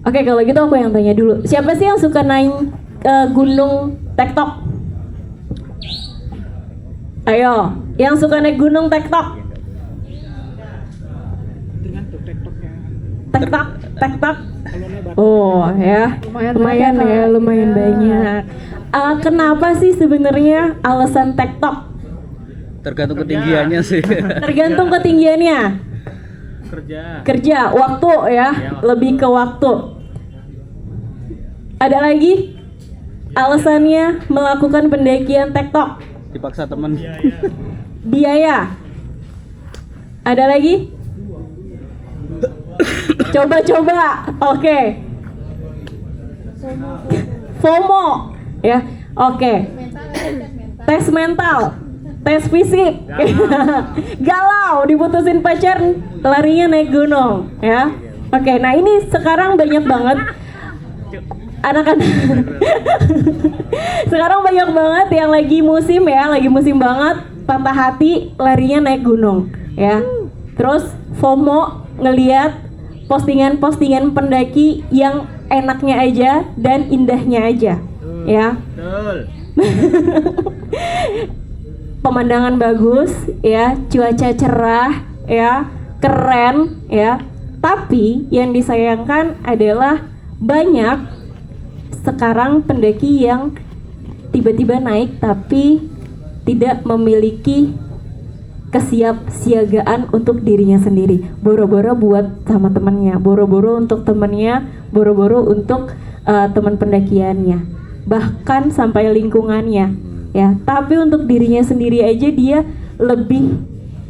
Oke, kalau gitu aku yang tanya dulu. Siapa sih yang suka naik gunung Tektok? Ayo, yang suka naik gunung Tektok? Tektok, Tektok. Oh ya, lumayan banyak. Kenapa sih sebenarnya alasan Tektok? Tergantung ketinggiannya sih. Tergantung ketinggiannya. Kerja, waktu ya, lebih ke waktu. Ada lagi alasannya melakukan pendakian Tektok? Dipaksa teman. Biaya. Ada lagi? Coba. Oke. FOMO. Ya. Oke. Tes mental. Tes fisik. Galau diputusin pacar, larinya naik gunung, ya. Oke, nah ini sekarang banyak banget anak-anak. Sekarang banyak banget yang lagi musim banget patah hati, larinya naik gunung, ya. Terus FOMO ngelihat postingan-postingan pendaki yang enaknya aja dan indahnya aja, ya. Pemandangan bagus, ya, cuaca cerah, ya, keren, ya. Tapi yang disayangkan adalah banyak sekarang pendaki yang tiba-tiba naik tapi tidak memiliki kesiapsiagaan untuk dirinya sendiri. Boro-boro buat sama temannya, boro-boro untuk temannya, boro-boro untuk teman pendakiannya, bahkan sampai lingkungannya. Ya, tapi untuk dirinya sendiri aja dia lebih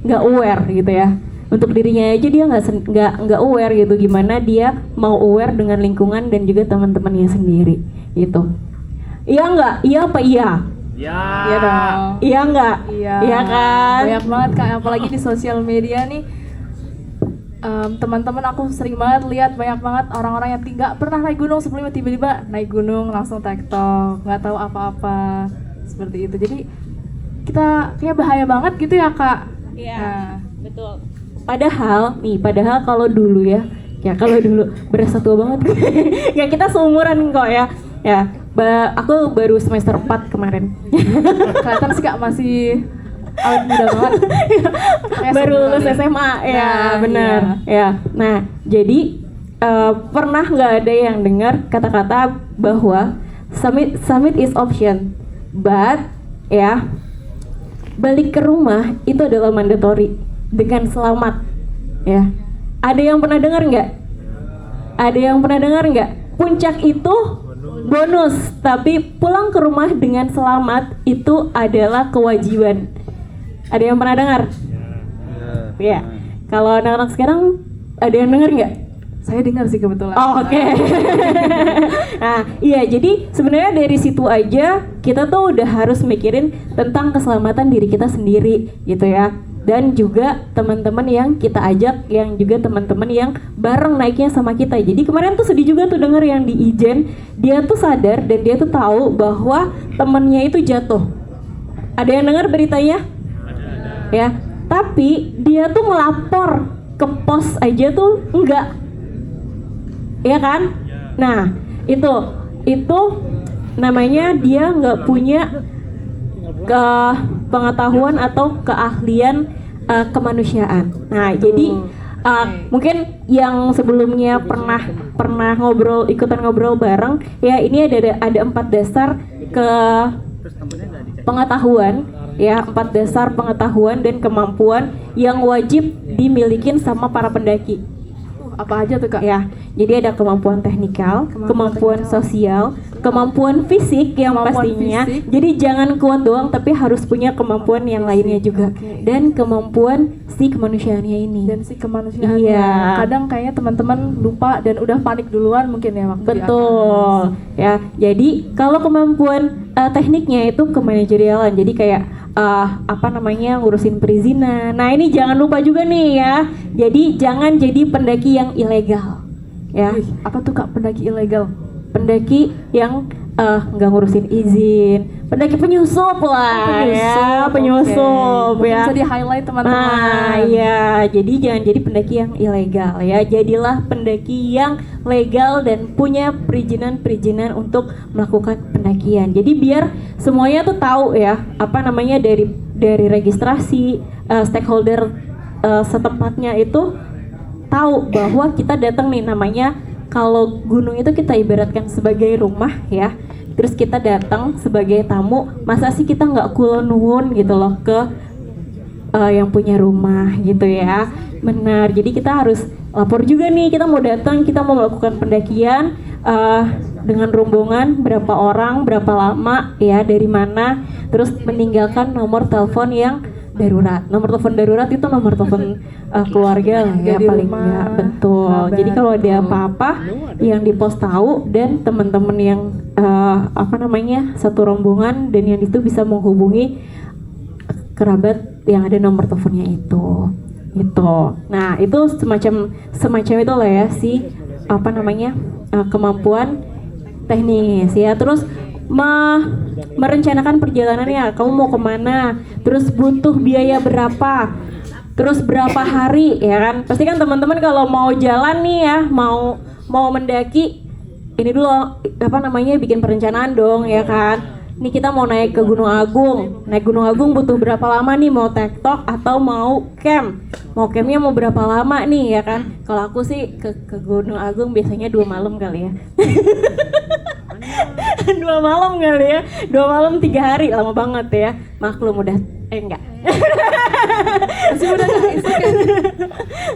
nggak aware gitu ya. Untuk dirinya aja dia nggak aware gitu, gimana dia mau aware dengan lingkungan dan juga teman-temannya sendiri gitu. Iya nggak? Iya apa iya? Iya dong. Iya nggak? Iya kan? Banyak banget Kak, apalagi di sosial media nih. Teman-teman aku sering banget lihat banyak banget orang-orang yang nggak pernah naik gunung sebelumnya tiba-tiba naik gunung langsung tektok, nggak tahu apa-apa. Seperti itu, jadi kita kayak bahaya banget gitu ya Kak. Iya, betul. Padahal kalau dulu kalau dulu berasa tua banget. Ya kita seumuran kok ya. Ya, aku baru semester 4 kemarin. Kelihatan sih Kak masih awet muda banget. Baru lulus SMA ya, benar. Ya. Nah, jadi pernah nggak ada yang dengar kata-kata bahwa summit is option, but ya balik ke rumah itu adalah mandatory dengan selamat, ya. Ada yang pernah dengar nggak? Ada yang pernah dengar nggak? Puncak itu bonus, tapi pulang ke rumah dengan selamat itu adalah kewajiban. Ada yang pernah dengar? Ya. Kalau anak-anak sekarang ada yang dengar nggak? Saya dengar sih kebetulan. Oh, oke. Nah, iya, jadi sebenarnya dari situ aja kita tuh udah harus mikirin tentang keselamatan diri kita sendiri gitu ya. Dan juga teman-teman yang kita ajak, yang juga teman-teman yang bareng naiknya sama kita. Jadi kemarin tuh sedih juga tuh denger yang di Ijen, dia tuh sadar dan dia tuh tahu bahwa temennya itu jatuh. Ada yang dengar beritanya? Ya, tapi dia tuh ngelapor ke pos aja tuh enggak. Ya kan? Nah, itu namanya dia nggak punya pengetahuan atau keahlian kemanusiaan. Nah, jadi mungkin yang sebelumnya pernah ikutan ngobrol bareng, ya ini ada 4 dasar ke pengetahuan, ya 4 dasar pengetahuan dan kemampuan yang wajib dimilikin sama para pendaki. Apa aja tuh Kak? Ya, jadi ada kemampuan teknikal, kemampuan sosial, kemampuan fisik yang pastinya. Fisik. Jadi jangan kuat doang, tapi harus punya kemampuan yang lainnya juga. Okay. Dan kemampuan si kemanusiaannya ini. Dan si kemanusiaannya. Iya. Kadang kayaknya teman-teman lupa dan udah panik duluan mungkin ya waktu. Betul. Ya, jadi kalau kemampuan tekniknya itu kemanajerialan. Jadi kayak ngurusin perizinan. Nah, ini jangan lupa juga nih ya. Jadi jangan jadi pendaki yang ilegal. Ya. Apa tuh Kak pendaki ilegal? Pendaki yang nggak ngurusin izin, pendaki penyusup lah ya, penyusup Mungkin ya. bisa di highlight teman-teman. Nah, ya, jadi jangan jadi pendaki yang ilegal ya. Jadilah pendaki yang legal dan punya perizinan-perizinan untuk melakukan pendakian. Jadi biar semuanya tuh tahu ya, apa namanya dari registrasi stakeholder setempatnya itu tahu bahwa kita datang nih, namanya kalau gunung itu kita ibaratkan sebagai rumah ya. Terus kita datang sebagai tamu, masa sih kita nggak kulon gitu loh ke yang punya rumah gitu ya. Benar, jadi kita harus lapor juga nih, kita mau datang, kita mau melakukan pendakian dengan rombongan berapa orang, berapa lama ya, dari mana, terus meninggalkan nomor telepon yang darurat. Nomor telepon darurat itu nomor telepon keluarga lah ya, Di paling rumah, enggak, betul. kerabat. Jadi kalau ada apa-apa yang di pos tahu, dan teman-teman yang apa namanya satu rombongan dan yang itu bisa menghubungi kerabat yang ada nomor teleponnya itu gitu. Nah itu semacam itu lah ya, si apa namanya kemampuan teknis ya. Terus merencanakan perjalanannya, kamu mau kemana, terus butuh biaya berapa, terus berapa hari ya kan. Pasti kan teman-teman kalau mau jalan nih ya, mau mendaki, ini dulu apa namanya bikin perencanaan dong ya kan. Ini kita mau naik ke Gunung Agung. Naik Gunung Agung butuh berapa lama nih, mau tektok atau mau camp? Mau campnya mau berapa lama nih ya kan? Kalau aku sih ke Gunung Agung biasanya 2 malam kali ya. 2 malam kali ya. 2 malam 3 hari, lama banget ya. Maklum udah enggak. Masih udah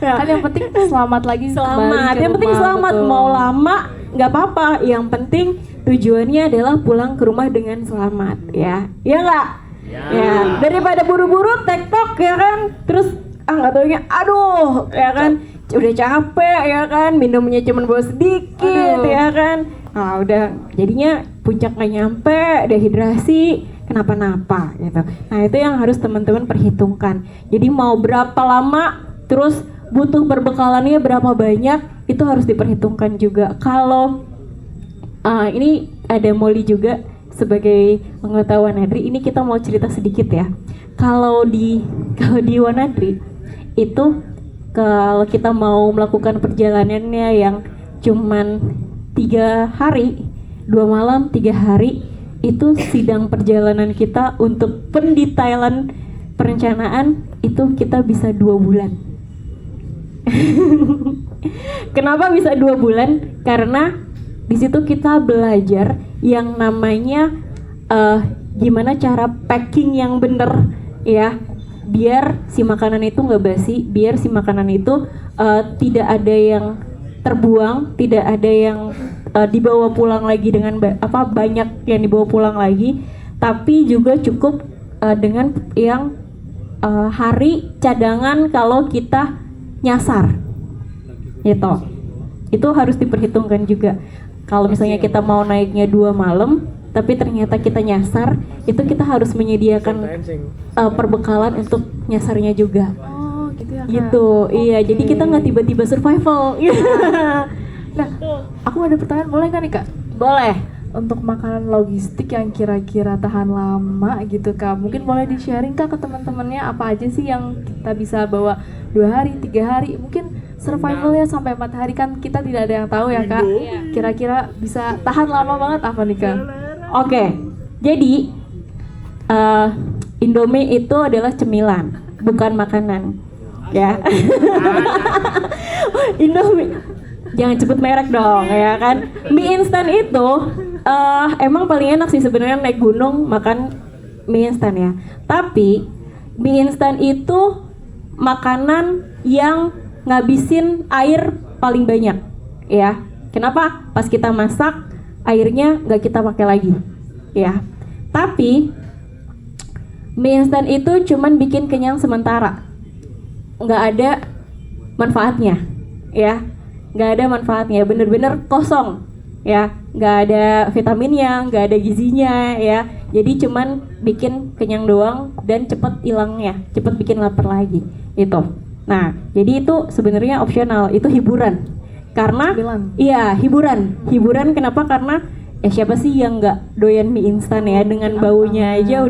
Ya. kan yang penting selamat lagi Selamat, kembali ke yang penting rumah, selamat. betul. Mau lama nggak apa-apa, yang penting tujuannya adalah pulang ke rumah dengan selamat ya. Iya nggak? Ya, daripada buru-buru tektok ya kan, terus nggak taunya aduh ya kan, udah capek ya kan, minumnya cuma bawa sedikit Aduh. ya kan. Nah udah jadinya puncak nggak nyampe, dehidrasi, kenapa-napa gitu. Nah itu yang harus teman-teman perhitungkan. Jadi mau berapa lama, terus butuh perbekalannya berapa banyak, itu harus diperhitungkan juga. Kalau ini ada Molly juga sebagai anggota Wanadri, ini kita mau cerita sedikit ya. Kalau di Wanadri itu kalau kita mau melakukan perjalanannya yang cuman 3 hari, 2 malam 3 hari, itu sidang perjalanan kita untuk pendetailan perencanaan itu kita bisa 2 bulan. Kenapa bisa 2 bulan? Karena di situ kita belajar yang namanya gimana cara packing yang bener ya, biar si makanan itu nggak basi, biar si makanan itu tidak ada yang terbuang, tidak ada yang dibawa pulang lagi dengan banyak yang dibawa pulang lagi, tapi juga cukup dengan yang hari cadangan kalau kita nyasar gitu. Itu harus diperhitungkan juga. Kalau misalnya kita mau naiknya 2 malam tapi ternyata kita nyasar, itu kita harus menyediakan perbekalan untuk nyasarnya juga. Oh gitu ya Kak. Gitu, iya. Jadi kita nggak tiba-tiba survival. Nah, aku ada pertanyaan, boleh nggak nih Kak? Boleh. Untuk makanan logistik yang kira-kira tahan lama gitu Kak, mungkin boleh di-sharing Kak ke teman-temannya, apa aja sih yang kita bisa bawa 2 hari, 3 hari, mungkin survivalnya sampai 4 hari, kan kita tidak ada yang tahu ya Kak. Kira-kira bisa tahan lama banget apa nih Kak? Oke, jadi Indomie itu adalah cemilan, bukan makanan, ya. Indomie, jangan sebut merek dong, ya kan. Mie instan itu emang paling enak sih sebenarnya naik gunung makan mie instan ya. Tapi mie instan itu makanan yang ngabisin air paling banyak, ya. Kenapa? Pas kita masak airnya nggak kita pakai lagi, ya. Tapi mie instan itu cuman bikin kenyang sementara, nggak ada manfaatnya, ya. Nggak ada manfaatnya, bener-bener kosong, ya. Nggak ada vitaminnya, nggak ada gizinya, ya. Jadi cuman bikin kenyang doang dan cepet hilangnya, cepet bikin lapar lagi, itu. Nah, jadi itu sebenarnya opsional, itu hiburan. Karena Cemilan. iya, hiburan. Kenapa? Karena siapa sih yang nggak doyan mie instan ya, dengan baunya aja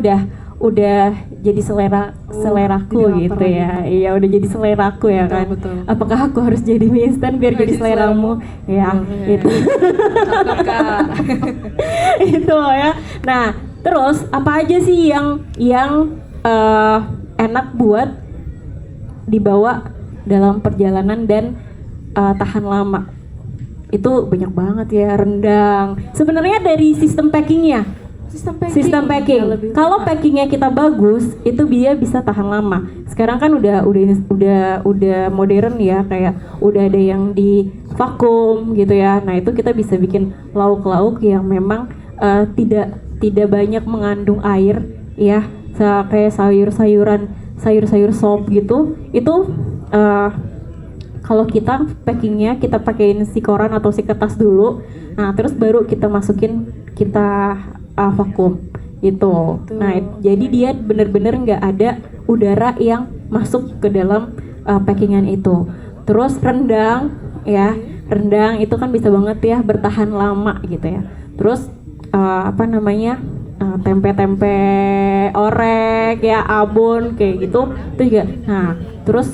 udah jadi seleraku jadi gitu lapar ya. Iya, udah jadi seleraku ya Betul, kan. betul. Apakah aku harus jadi mie instan biar jadi seleramu? Ya, itu. Cakep, Kak. Itu ya. Nah, terus apa aja sih yang enak buat dibawa dalam perjalanan dan tahan lama? Itu banyak banget ya, rendang. Sebenarnya dari sistem packingnya. Sistem Ya, packing. lebih Kalau enak. packingnya kita bagus, itu dia bisa tahan lama. Sekarang kan udah modern ya, kayak udah ada yang di vakum gitu ya. Nah itu kita bisa bikin lauk-lauk yang memang tidak banyak mengandung air ya, kayak sayur-sayur sop gitu. Itu kalau kita packingnya kita pakein si koran atau si kertas dulu, nah terus baru kita masukin, kita vakum itu. Nah jadi dia bener-bener nggak ada udara yang masuk ke dalam packingan itu. Terus rendang ya, rendang itu kan bisa banget ya bertahan lama gitu ya. Terus tempe-tempe orek ya, abon kayak gitu itu juga. Nah terus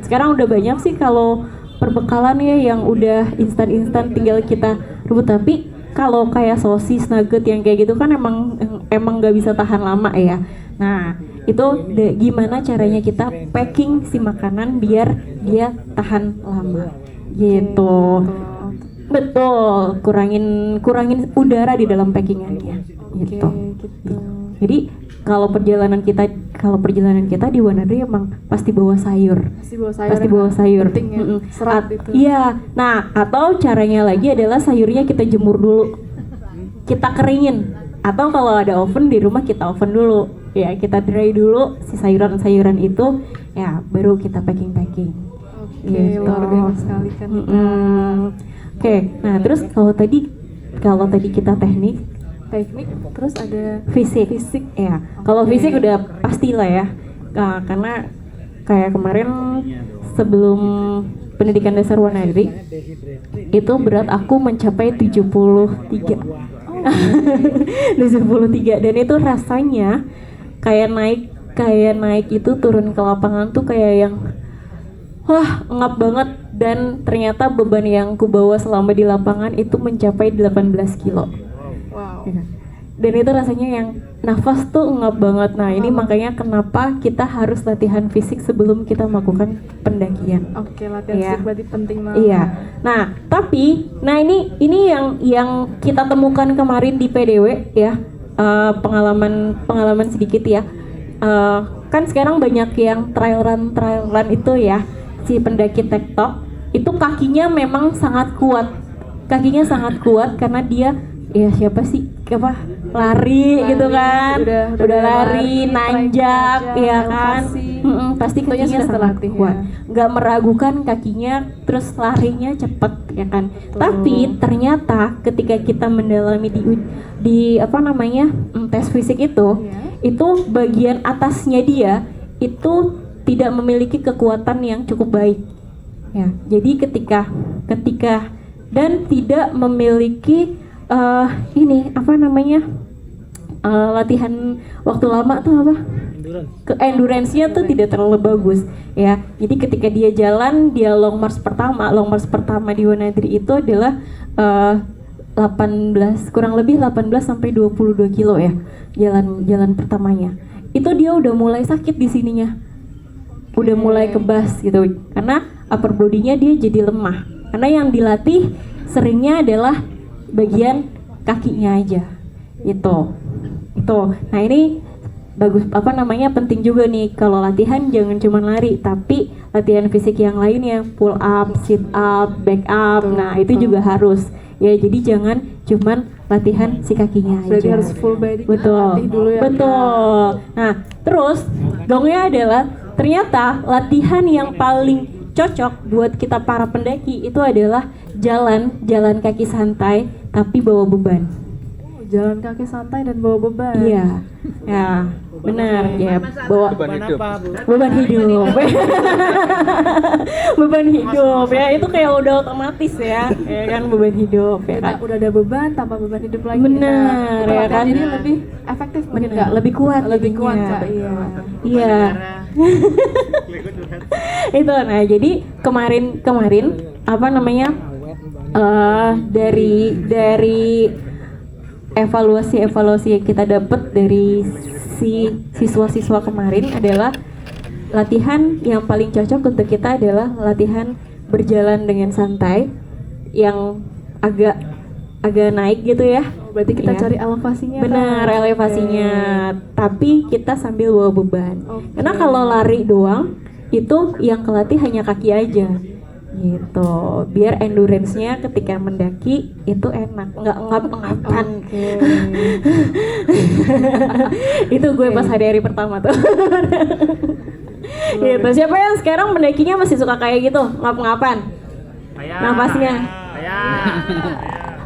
sekarang udah banyak sih kalau perbekalan ya yang udah instan tinggal kita rebut. Tapi kalau kayak sosis, nugget yang kayak gitu kan emang nggak bisa tahan lama ya. Nah itu gimana caranya kita packing si makanan biar dia tahan lama gitu. Betul, kurangin udara di dalam packingannya gitu. Jadi kalau perjalanan kita di Wanadri emang pasti bawa sayur. Pasti bawa sayur. Penting ya, serat itu. Iya. Nah, atau caranya lagi adalah sayurnya kita jemur dulu. Kita keringin. Atau kalau ada oven di rumah kita oven dulu. Ya, kita dry dulu si sayuran-sayuran itu, ya baru kita packing. Oke, luar biasa sekali kan. Oke. Nah, terus kalau tadi kita teknik, Terus ada fisik ya. Kalau fisik udah pastilah ya. Nah, karena kayak kemarin sebelum pendidikan dasar Wanadri itu berat aku mencapai 73. 73, dan itu rasanya kayak naik itu turun ke lapangan tuh kayak yang ngap banget, dan ternyata beban yang ku bawa selama di lapangan itu mencapai 18 kilo. wow. Dan itu rasanya yang nafas tuh ngap banget. Nah ini makanya kenapa kita harus latihan fisik sebelum kita melakukan pendakian. Oke, latihan Iya. fisik berarti penting banget. Iya. Nah tapi, ini yang kita temukan kemarin di PDW ya, pengalaman sedikit ya. Kan sekarang banyak yang trail run itu ya, si pendaki tektok itu kakinya memang sangat kuat. Karena dia siapa sih lari gitu kan, udah lari nanjak ya kan. Pasti Tentunya kakinya sudah sangat terlatih kuat, ya. nggak meragukan kakinya, terus larinya cepet ya kan. Tapi ternyata ketika kita mendalami di tes fisik itu bagian atasnya dia itu tidak memiliki kekuatan yang cukup baik ya. Jadi ketika dan tidak memiliki latihan waktu lama tuh endurance-nya tuh tidak terlalu bagus ya. Jadi ketika dia jalan, dia long march pertama di Wanadri itu adalah kurang lebih 18 sampai 22 kilo ya, jalan pertamanya. Itu dia udah mulai sakit di sininya. Udah mulai kebas gitu, karena upper body-nya dia jadi lemah. Karena yang dilatih seringnya adalah bagian kakinya aja. Itu. Nah, ini bagus penting juga nih kalau latihan, jangan cuma lari, tapi latihan fisik yang lainnya, pull up, sit up, back up. Nah, itu juga harus. Ya, jadi jangan cuman latihan si kakinya aja. Berarti harus full body. Betul. Latih dulu ya. Betul. Nah, terus gongnya adalah ternyata latihan yang paling cocok buat kita para pendaki itu adalah jalan kaki santai tapi bawa beban. jalan kaki santai dan bawa beban. Iya, ya benar ya, bawa Beban hidup. beban hidup. Beban hidup ya, itu kayak udah otomatis ya kan, beban hidup ya kan. Udah ada beban, tanpa beban hidup lagi. Benar, Kita ya kan? Jadi lebih efektif mungkin Benar, nggak? lebih kuat Lebih kuat jadinya. Kak, iya. Iya. Itu nah, jadi kemarin apa namanya? Dari evaluasi yang kita dapat dari si siswa-siswa kemarin adalah latihan yang paling cocok untuk kita adalah latihan berjalan dengan santai yang agak naik gitu ya. Berarti kita Ya. cari elevasinya. Benar, Kak. elevasinya. Tapi kita sambil bawa beban. Oke. Karena kalau lari doang itu yang kelatih hanya kaki aja. Gitu. Biar endurance-nya ketika mendaki itu enak, nggak ngap-ngapan. Oke. Itu gue pas hari pertama tuh. Gitu. Siapa yang sekarang mendakinya masih suka kayak gitu, ngap-ngapan? Napasnya.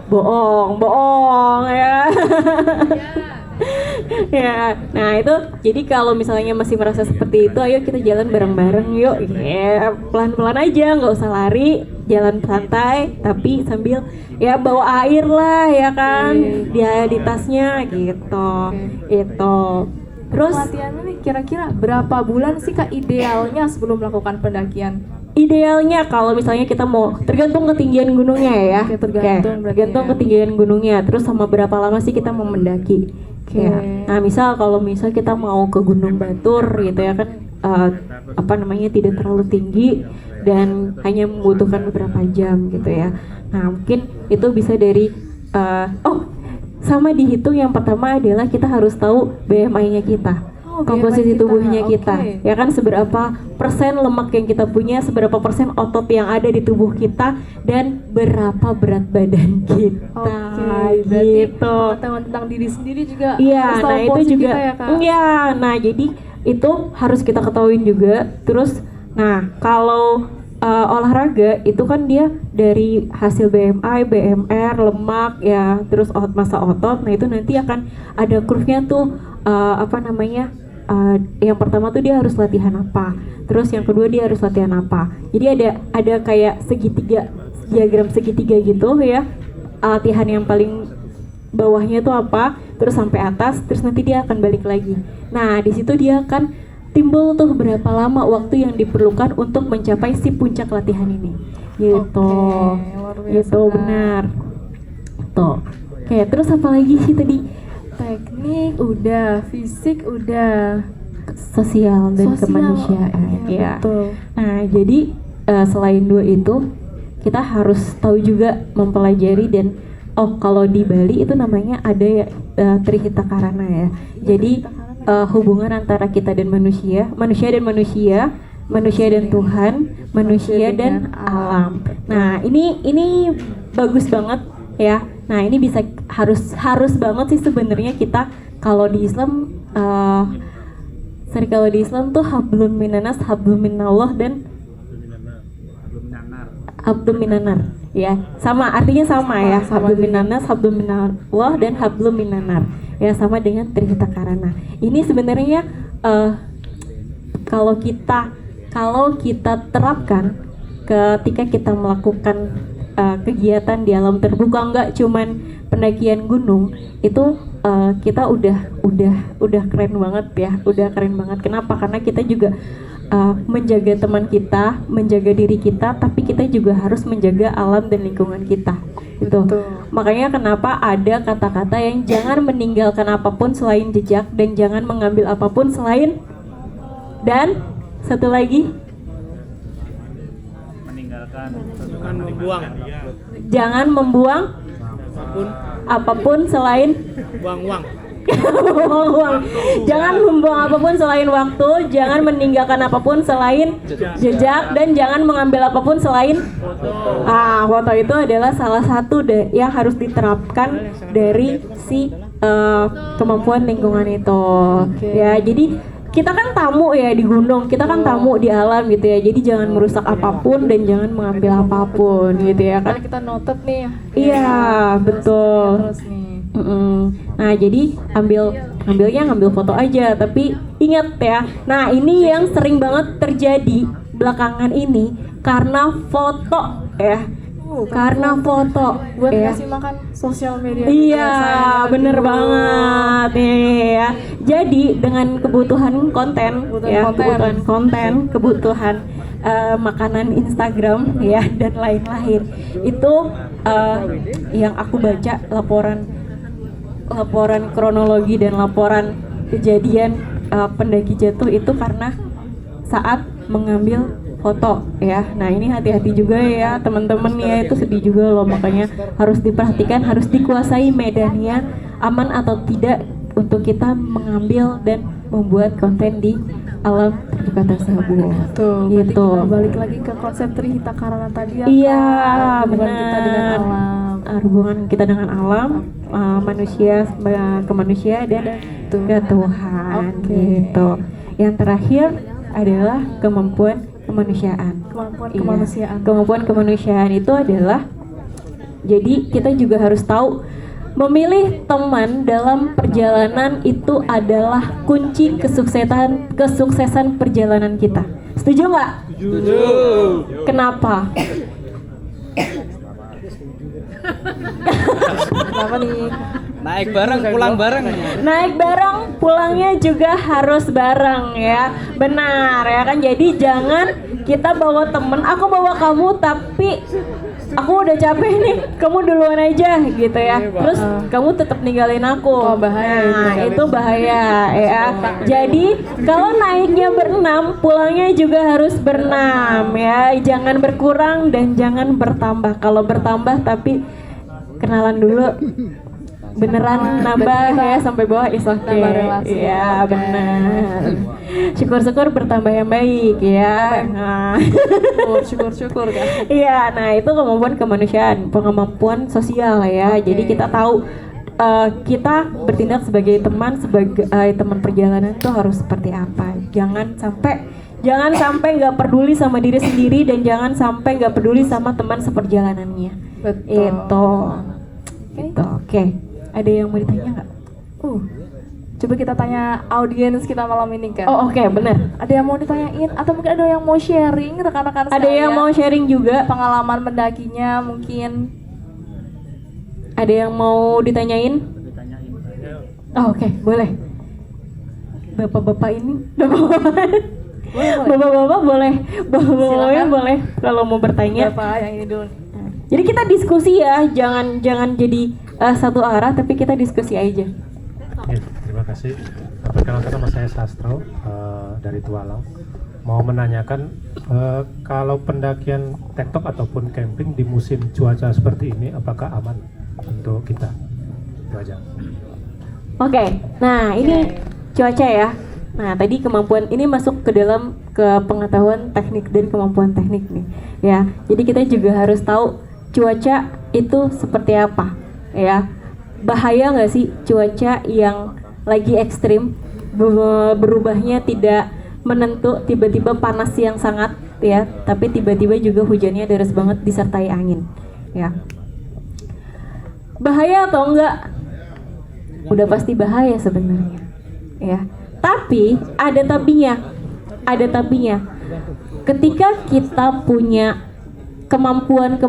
Bohong ya. Ya, nah itu jadi kalau misalnya masih merasa seperti itu, ayo kita jalan bareng-bareng yuk. Ya, pelan-pelan aja, nggak usah lari, jalan santai, tapi sambil ya bawa air lah ya kan, di tasnya gitu. Itu. Terus Latihannya nih kira-kira berapa bulan sih Kak idealnya sebelum melakukan pendakian? idealnya kalau misalnya kita mau, tergantung ketinggian gunungnya ya. Oke, tergantung berarti tergantung ya. ketinggian gunungnya. Terus sama berapa lama sih kita mau mendaki. Oke. Ya. Nah, kalau misal kita mau ke Gunung Batur gitu ya kan, apa namanya, tidak terlalu tinggi dan hanya membutuhkan beberapa jam gitu ya. Nah, mungkin itu bisa dari sama dihitung, yang pertama adalah kita harus tahu BMI-nya kita. Oh, Komposisi BMI kita, tubuhnya kita, oke. ya kan, seberapa persen lemak yang kita punya, seberapa persen otot yang ada di tubuh kita, dan berapa berat badan kita. Oke, berarti gitu. pengetahuan tentang diri sendiri juga Iya, harus tahu nah itu porsi juga, kita ya, Kak. iya, nah jadi itu harus kita ketahuin juga. Terus, nah kalau olahraga itu kan dia dari hasil BMI, BMR, lemak ya, terus massa otot. Nah itu nanti akan ada kurvnya tuh, apa namanya? Yang pertama tuh dia harus latihan apa, terus yang kedua dia harus latihan apa. Jadi ada kayak diagram segitiga gitu ya. Latihan yang paling bawahnya tuh apa, terus sampai atas, terus nanti dia akan balik lagi. Nah di situ dia akan timbul tuh berapa lama waktu yang diperlukan untuk mencapai si puncak latihan ini. Gitu, Oke, luar biasa, gitu Kak. benar. Tuh, oke, terus apa lagi sih tadi? Teknik udah, fisik udah, Sosial dan sosial. kemanusiaan. Iya, Ya. betul. Nah, jadi selain dua itu, kita harus tahu juga mempelajari dan kalau di Bali itu namanya ada ya, Trihita Karana ya. Jadi hubungan antara kita dan manusia dan manusia, manusia dan Tuhan, manusia dan alam. Nah, ini bagus banget ya. Nah, ini bisa harus banget sih sebenarnya kita kalau di Islam. Kalau di Islam tuh hablum minanas, hablum minallah, dan hablum minanar. Ya, sama artinya sama ya. Hablum minanas, hablum minallah, dan hablum minanar. Ya, sama dengan Trihita Karana. Ini sebenarnya kalau kita terapkan ketika kita melakukan kegiatan di alam terbuka, nggak cuman pendakian gunung, itu kita udah keren banget ya, udah keren banget. Kenapa? Karena kita juga menjaga teman kita, menjaga diri kita, tapi kita juga harus menjaga alam dan lingkungan kita. Itu. Makanya kenapa ada kata-kata yang jangan meninggalkan apapun selain jejak, dan jangan mengambil apapun selain, dan satu lagi, jangan membuang apapun selain Buang-buang. uang. Jangan membuang apapun selain waktu, jangan meninggalkan apapun selain jejak, dan jangan mengambil apapun selain foto. Itu adalah salah satu yang harus diterapkan dari si kemampuan lingkungan itu. Ya, jadi kita kan tamu ya di gunung, kita kan tamu di alam gitu ya. Jadi jangan merusak apapun dan jangan mengambil apapun gitu ya kan. Karena kita noted nih. Iya, betul. Terus nih. Nah, jadi ngambil foto aja, tapi ingat ya. Nah, ini yang sering banget terjadi belakangan ini karena foto ya. Karena foto buat ya. ngasih makan sosial media. Iya, Biasanya bener dulu. banget ya. Jadi dengan kebutuhan konten, kebutuhan makanan Instagram ya dan lain-lain. Itu yang aku baca laporan kronologi dan laporan kejadian pendaki jatuh itu karena saat mengambil foto ya. Nah, ini hati-hati juga ya teman-teman ya, itu sedih juga loh, makanya harus diperhatikan, harus dikuasai medannya aman atau tidak untuk kita mengambil dan membuat konten di alam terbuka tersebut. Tuh, berarti gitu. kita balik lagi ke konsep Trihita Karana tadi ya. Iya, hubungan benar. kita dengan alam. Hubungan kita dengan alam, manusia ke manusia dan ke Tuhan. Oke. Gitu. Yang terakhir adalah kemampuan kemanusiaan. Kemampuan Iya. kemanusiaan. Kemampuan kemanusiaan itu adalah, jadi kita juga harus tahu memilih teman dalam perjalanan itu adalah kunci kesuksesan perjalanan kita. Setuju nggak? Setuju. Kenapa? Kenapa nih? Naik bareng, pulang bareng. Naik bareng, pulangnya juga harus bareng ya. Benar ya kan. Jadi jangan kita bawa temen, aku bawa kamu tapi aku udah capek nih, kamu duluan aja gitu ya. Terus kamu tetap ninggalin aku. Oh, bahaya Nah, itu. itu bahaya ya. Jadi kalau naiknya berenam, pulangnya juga harus berenam ya. Jangan berkurang dan jangan bertambah. Kalau bertambah tapi kenalan dulu, beneran nambah ya sampai bawah is okay. Nambah relasi. Iya, Oke. benar. Syukur-syukur bertambah yang baik ya. Nah. Syukur kan. Iya, nah itu kemampuan kemanusiaan, kemampuan sosial ya. Jadi kita tahu kita bertindak sebagai teman, sebagai teman perjalanan itu harus seperti apa. Jangan sampai nggak peduli sama diri sendiri dan jangan sampai nggak peduli sama teman seperjalanannya. Betul. Itu. Gitu. Oke. Ada yang mau ditanya nggak? Coba kita tanya audiens kita malam ini kan. Oh, oke, benar. Ada yang mau ditanyain atau mungkin ada yang mau sharing rekan-rekan Ada yang mau sharing juga? pengalaman mendakinya mungkin. Ada yang mau ditanyain? Oh, oke, boleh. Bapak-bapak ini, bapak-bapak boleh, bapak-bapaknya Silakan. boleh kalau mau bertanya. Berapa yang ini dulu? Jadi kita diskusi ya, jangan jadi satu arah, tapi kita diskusi aja. Ya, terima kasih. Perkenalkan nama saya Sastro dari Tualang. Mau menanyakan kalau pendakian tektok ataupun camping di musim cuaca seperti ini, apakah aman untuk kita? Itu aja. Oke, nah ini cuaca ya. Nah tadi kemampuan ini masuk ke dalam pengetahuan teknik dan kemampuan teknik nih ya. Jadi kita juga harus tahu cuaca itu seperti apa ya. Bahaya nggak sih cuaca yang lagi ekstrim, berubahnya tidak menentu, tiba-tiba panas yang sangat ya, tapi tiba-tiba juga hujannya deras banget disertai angin ya. Bahaya atau enggak? Udah pasti bahaya sebenarnya ya. Tapi ada tapinya. Ketika kita punya kemampuan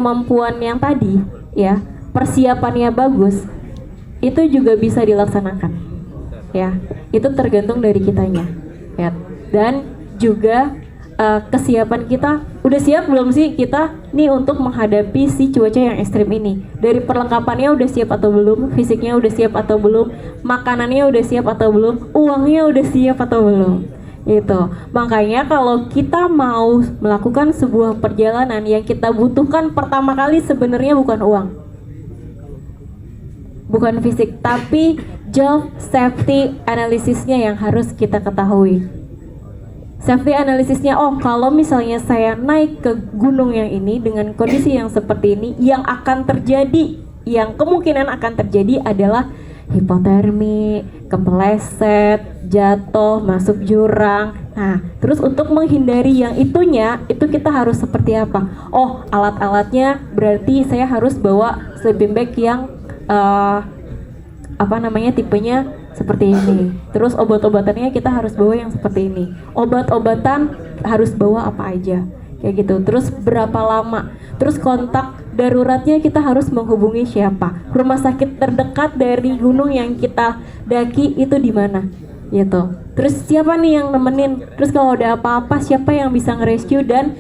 yang tadi ya, persiapannya bagus, itu juga bisa dilaksanakan ya. Itu tergantung dari kitanya ya. Dan juga kesiapan kita, udah siap belum sih kita nih untuk menghadapi si cuaca yang ekstrim ini. Dari perlengkapannya udah siap atau belum, fisiknya udah siap atau belum, makanannya udah siap atau belum, uangnya udah siap atau belum. Gitu. Makanya kalau kita mau melakukan sebuah perjalanan, yang kita butuhkan pertama kali sebenarnya bukan uang, bukan fisik, tapi job safety analisisnya yang harus kita ketahui. Safety analisisnya, oh kalau misalnya saya naik ke gunung yang ini dengan kondisi yang seperti ini, yang akan terjadi, yang kemungkinan akan terjadi adalah hipotermi, kepleset, jatuh, masuk jurang. Nah, terus untuk menghindari yang itunya, itu kita harus seperti apa? Oh, alat-alatnya berarti saya harus bawa sleeping bag yang tipenya seperti ini. Terus obat-obatannya kita harus bawa yang seperti ini. Obat-obatan harus bawa apa aja, kayak gitu. Terus berapa lama? Terus kontak daruratnya kita harus menghubungi siapa? Rumah sakit terdekat dari gunung yang kita daki itu di mana? Gitu. Terus siapa nih yang nemenin? Terus kalau ada apa-apa siapa yang bisa nge-rescue dan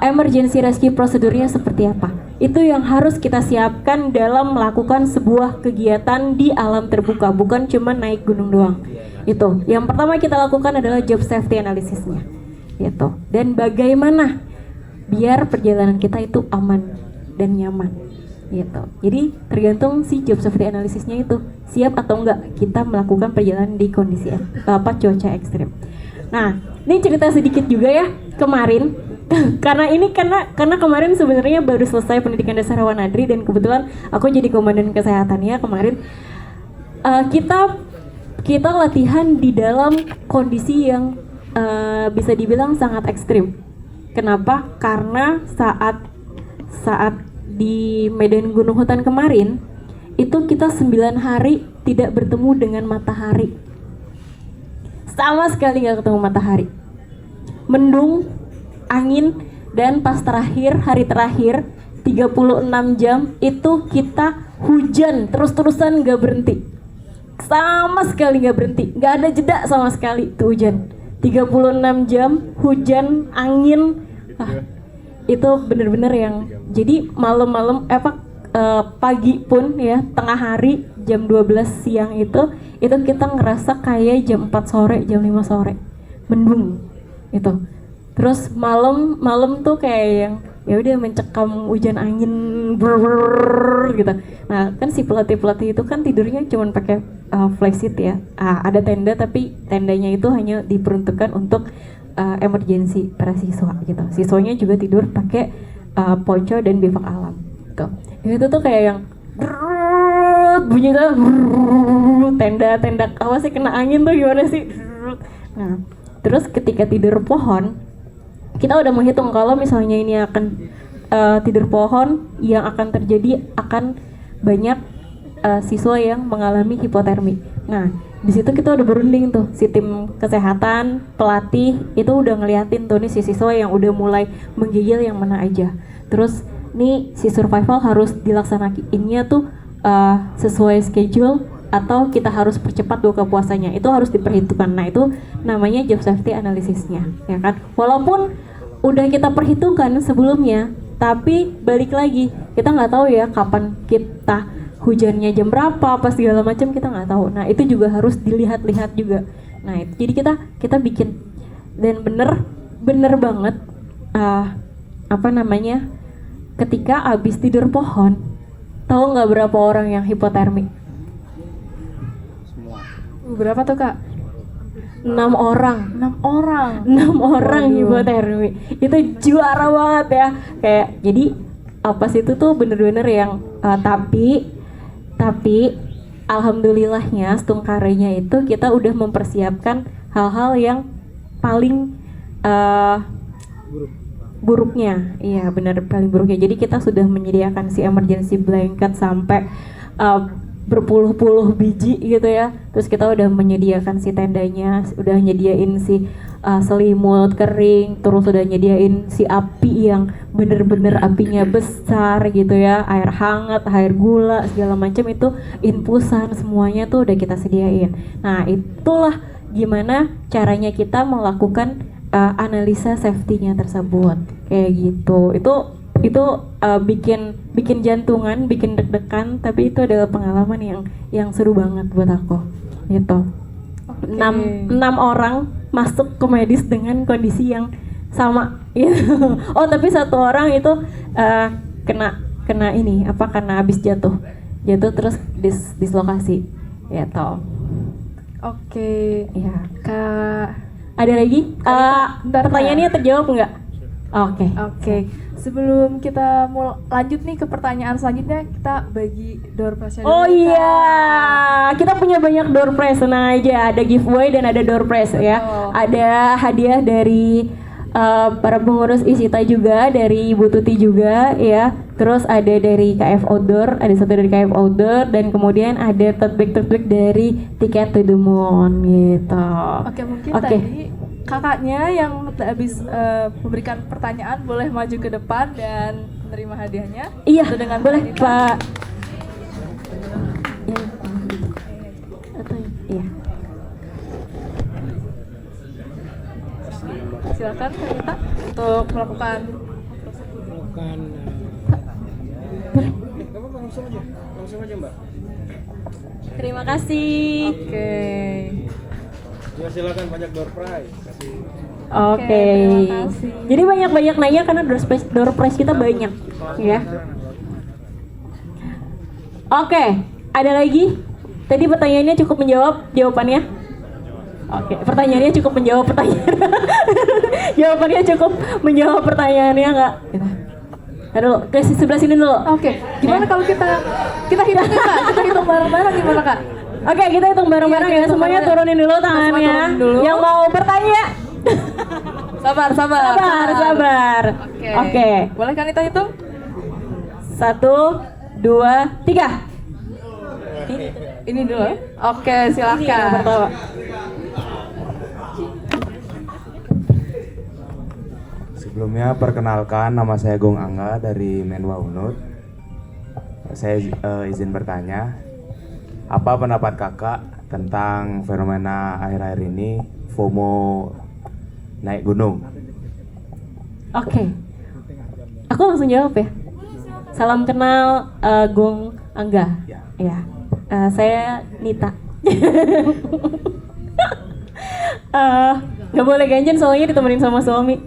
emergency rescue prosedurnya seperti apa? Itu yang harus kita siapkan dalam melakukan sebuah kegiatan di alam terbuka, bukan cuma naik gunung doang. Itu. Yang pertama kita lakukan adalah job safety analysisnya. Gitu. Dan bagaimana biar perjalanan kita itu aman dan nyaman. Gitu. Jadi tergantung si job safety analysisnya itu siap atau enggak kita melakukan perjalanan di kondisi cuaca ekstrim. Nah, ini cerita sedikit juga ya kemarin. karena kemarin sebenarnya baru selesai pendidikan dasar Wanadri dan kebetulan aku jadi komandan kesehatannya kemarin. Kita latihan di dalam kondisi yang bisa dibilang sangat ekstrim. Kenapa? Karena saat di Medan Gunung Hutan kemarin itu kita 9 hari tidak bertemu dengan matahari, sama sekali nggak ketemu matahari, mendung, angin, dan pas hari terakhir 36 jam itu kita hujan terus-terusan nggak berhenti, sama sekali nggak berhenti, nggak ada jeda sama sekali tuh hujan 36 jam hujan angin. Itu bener-bener yang jadi malam-malam pagi pun ya tengah hari jam 12 siang itu kita ngerasa kayak jam 4 sore jam 5 sore mendung itu. Terus malam tuh kayak yang ya udah mencekam hujan angin brrrr, gitu. Nah kan si pelatih itu kan tidurnya cuma pakai flight sheet ya. Ada tenda tapi tendanya itu hanya diperuntukkan untuk emergency para siswa gitu. Siswanya juga tidur pakai ponco dan bivak alam gitu. Itu tuh kayak yang bunyi tuh tenda apa sih kena angin tuh gimana sih. Nah terus ketika tidur pohon kita udah menghitung kalau misalnya ini akan tidur pohon yang akan terjadi akan banyak siswa yang mengalami hipotermi. Nah di situ kita udah berunding tuh si tim kesehatan pelatih itu udah ngeliatin tuh nih si siswa yang udah mulai menggigil yang mana aja. Terus nih si survival harus dilaksanainnya tuh sesuai schedule atau kita harus percepat buka puasanya, itu harus diperhitungkan. Nah itu namanya job safety analysisnya ya kan. Walaupun udah kita perhitungkan sebelumnya tapi balik lagi kita nggak tahu ya kapan kita hujannya jam berapa apa segala macam kita nggak tahu. Nah itu juga harus dilihat-lihat juga. Nah itu jadi kita bikin dan bener banget ketika abis tidur pohon tahu nggak berapa orang yang hipotermi? Berapa tuh kak? 6 orang. 6 orang hipotermi. Itu juara banget ya. Kayak jadi apa sih itu tuh bener-bener yang tapi alhamdulillahnya Stungkarenya itu kita udah mempersiapkan hal-hal yang paling buruknya. Iya benar paling buruknya. Jadi kita sudah menyediakan si emergency blanket sampai berpuluh-puluh biji gitu ya. Terus kita udah menyediakan si tendanya, udah nyediain si selimut kering, terus udah nyediain si api yang bener-bener apinya besar gitu ya, air hangat, air gula segala macam itu infusan semuanya tuh udah kita sediain. Nah itulah gimana caranya kita melakukan analisa safety-nya tersebut kayak gitu. Itu bikin jantungan, bikin deg-degan, tapi itu adalah pengalaman yang seru banget buat aku gitu. 6 orang masuk ke medis dengan kondisi yang sama gitu. Oh tapi 1 orang itu kena ini karena habis jatuh terus dislokasi gitu. Oke. Ya. Kak, ada lagi? Pertanyaannya terjawab nggak? Oke. Sebelum kita lanjut nih ke pertanyaan selanjutnya, kita bagi door prize-nya. Oh iya, kita punya banyak door prize. Nah aja ada giveaway dan ada door prize ya. Ada hadiah dari para pengurus ISITA juga, dari Ibu Tuti juga ya. Terus ada dari KF Outdoor, ada satu dari KF Outdoor, dan kemudian ada tote bag dari Ticket to the Moon gitu. Oke, mungkin Oke. tadi kakaknya yang habis memberikan pertanyaan boleh maju ke depan dan menerima hadiahnya. Iya, Itu dengan boleh Mbak Anita. Pak. Iya. Silakan Mbak Anita untuk melakukan Langsung aja Mbak. Terima kasih. Oke. Ya silakan banyak door prize. Oke. terima kasih. Jadi banyak-banyak nanya karena door prize kita banyak, ya. Oke, ada lagi? Tadi pertanyaannya cukup menjawab jawabannya? Oke, pertanyaannya cukup menjawab pertanyaan. Jawabannya cukup menjawab pertanyaannya nggak? Aduh, ke sebelah sini dulu. Oke, gimana kalau kita hitung nih, Kak? Kita hitung bareng-bareng gimana, Kak? Oke, kita hitung bareng-bareng Iya, ya. kita hitung Semuanya bareng. turunin dulu Semua tangannya. turunin dulu. Yang mau bertanya, Sabar. sabar. Oke. Boleh kan kita hitung? 1, 2, 3. Ini dulu. Oke, Ini yang silakan. pertama. Sebelumnya perkenalkan, nama saya Gong Angga dari Menwa Unut. Saya izin bertanya, apa pendapat kakak tentang fenomena akhir-akhir ini FOMO naik gunung? Oke. Aku langsung jawab ya. Salam kenal Gong Angga. Ya. Ya. Saya Nita. Nggak boleh ganjen soalnya ditemenin sama suami.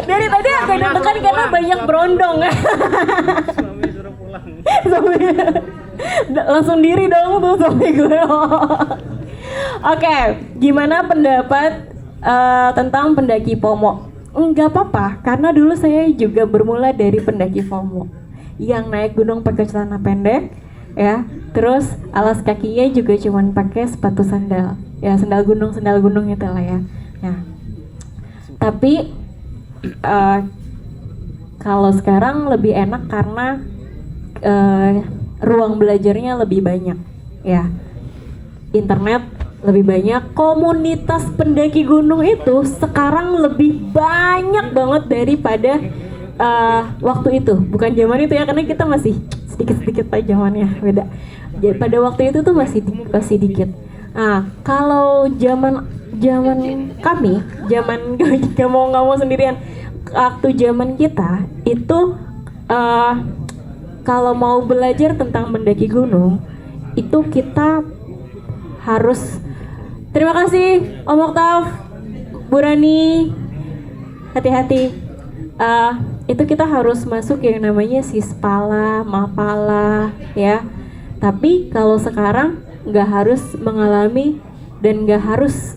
Dari tadi agak deg-degan karena banyak berondong. Suami suruh pulang. Suami. Langsung diri dong tuh suami gue. Oke, gimana pendapat tentang pendaki FOMO? Enggak apa-apa, karena dulu saya juga bermula dari pendaki FOMO yang naik gunung pakai celana pendek, ya. Terus alas kakinya juga cuman pakai sepatu sandal, ya, sandal gunung itu lah ya. Ya. Tapi kalau sekarang lebih enak karena ruang belajarnya lebih banyak, ya. Internet lebih banyak, komunitas pendaki gunung itu sekarang lebih banyak banget daripada waktu itu. Bukan zaman itu ya, karena kita masih sedikit-sedikit aja zamannya beda. Jadi pada waktu itu tuh masih dikit. Nah, kalau zaman kami, zaman nggak mau sendirian, waktu zaman kita itu kalau mau belajar tentang mendaki gunung itu kita harus, terima kasih Om Oktav, Bu Rani, hati-hati. Itu kita harus masuk yang namanya Sispala, Mapala, ya. Tapi kalau sekarang nggak harus mengalami dan nggak harus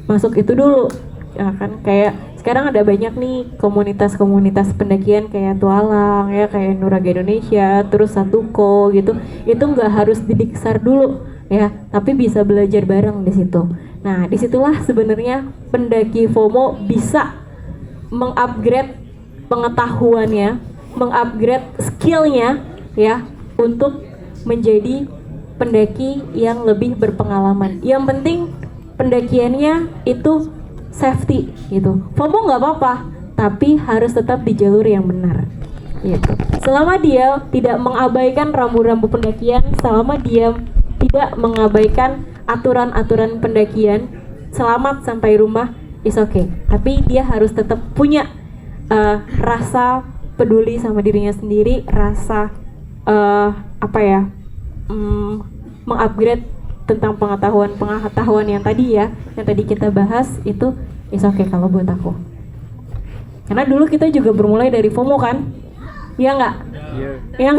masuk itu dulu, ya kan? Kayak sekarang ada banyak nih komunitas-komunitas pendakian kayak Tualang, ya, kayak Nuraga Indonesia, terus Satuko gitu. Itu nggak harus didiksar dulu, ya, tapi bisa belajar bareng di situ. Nah, disitulah sebenarnya pendaki FOMO bisa mengupgrade pengetahuannya, mengupgrade skillnya, ya, untuk menjadi pendaki yang lebih berpengalaman. Yang penting pendakiannya itu safety gitu. FOMO nggak apa-apa, tapi harus tetap di jalur yang benar. Gitu. Selama dia tidak mengabaikan rambu-rambu pendakian, selama dia tidak mengabaikan aturan-aturan pendakian, selamat sampai rumah, is okay. Tapi dia harus tetap punya rasa peduli sama dirinya sendiri, rasa mengupgrade tentang pengetahuan yang tadi ya, yang tadi kita bahas itu is okay kalau buat aku. Karena dulu kita juga bermulai dari FOMO kan, ya nggak? Iya.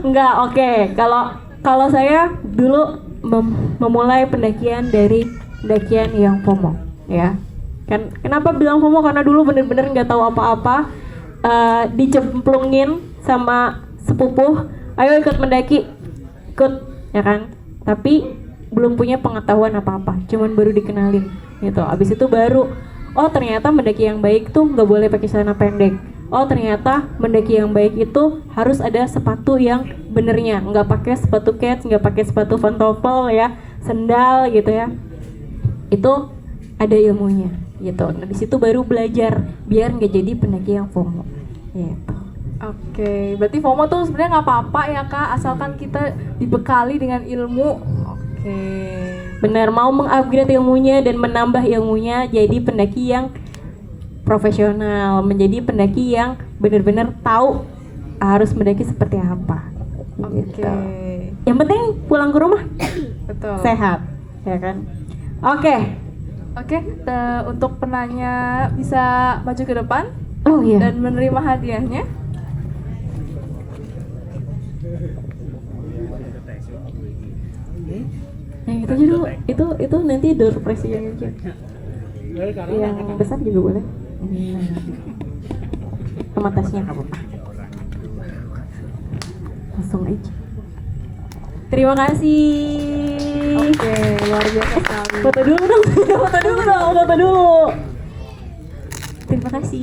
Enggak. Oke. Kalau saya dulu memulai pendakian dari pendakian yang FOMO, ya. Kan kenapa bilang FOMO? Karena dulu bener-bener nggak tahu apa-apa, dicemplungin sama sepupuh, ayo ikut mendaki, ikut, ya kan. Tapi belum punya pengetahuan apa-apa, cuman baru dikenalin gitu. Abis itu baru, oh ternyata mendaki yang baik tuh nggak boleh pakai celana pendek. Oh ternyata mendaki yang baik itu harus ada sepatu yang benernya, nggak pakai sepatu kets, nggak pakai sepatu pantofel ya, sendal gitu ya. Itu ada ilmunya gitu. Nah di situ baru belajar biar nggak jadi pendaki yang FOMO. Gitu. Oke, berarti FOMO tuh sebenarnya nggak apa-apa ya Kak, asalkan kita dibekali dengan ilmu. Oke. Benar, mau mengupgrade ilmunya dan menambah ilmunya jadi pendaki yang profesional, menjadi pendaki yang benar-benar tahu harus mendaki seperti apa. Oke. Gitu. Yang penting pulang ke rumah Betul. sehat, ya kan? Oke. Oke, untuk penanya bisa maju ke depan Oh iya. dan menerima hadiahnya. Yang itu aja dulu. Itu nanti door prize yang aja. Yang besar juga boleh. Sama tasnya nggak apa-apa. Langsung aja. Terima kasih. Oke, luar biasa sekali. Foto dulu dong. Foto dulu. Terima kasih.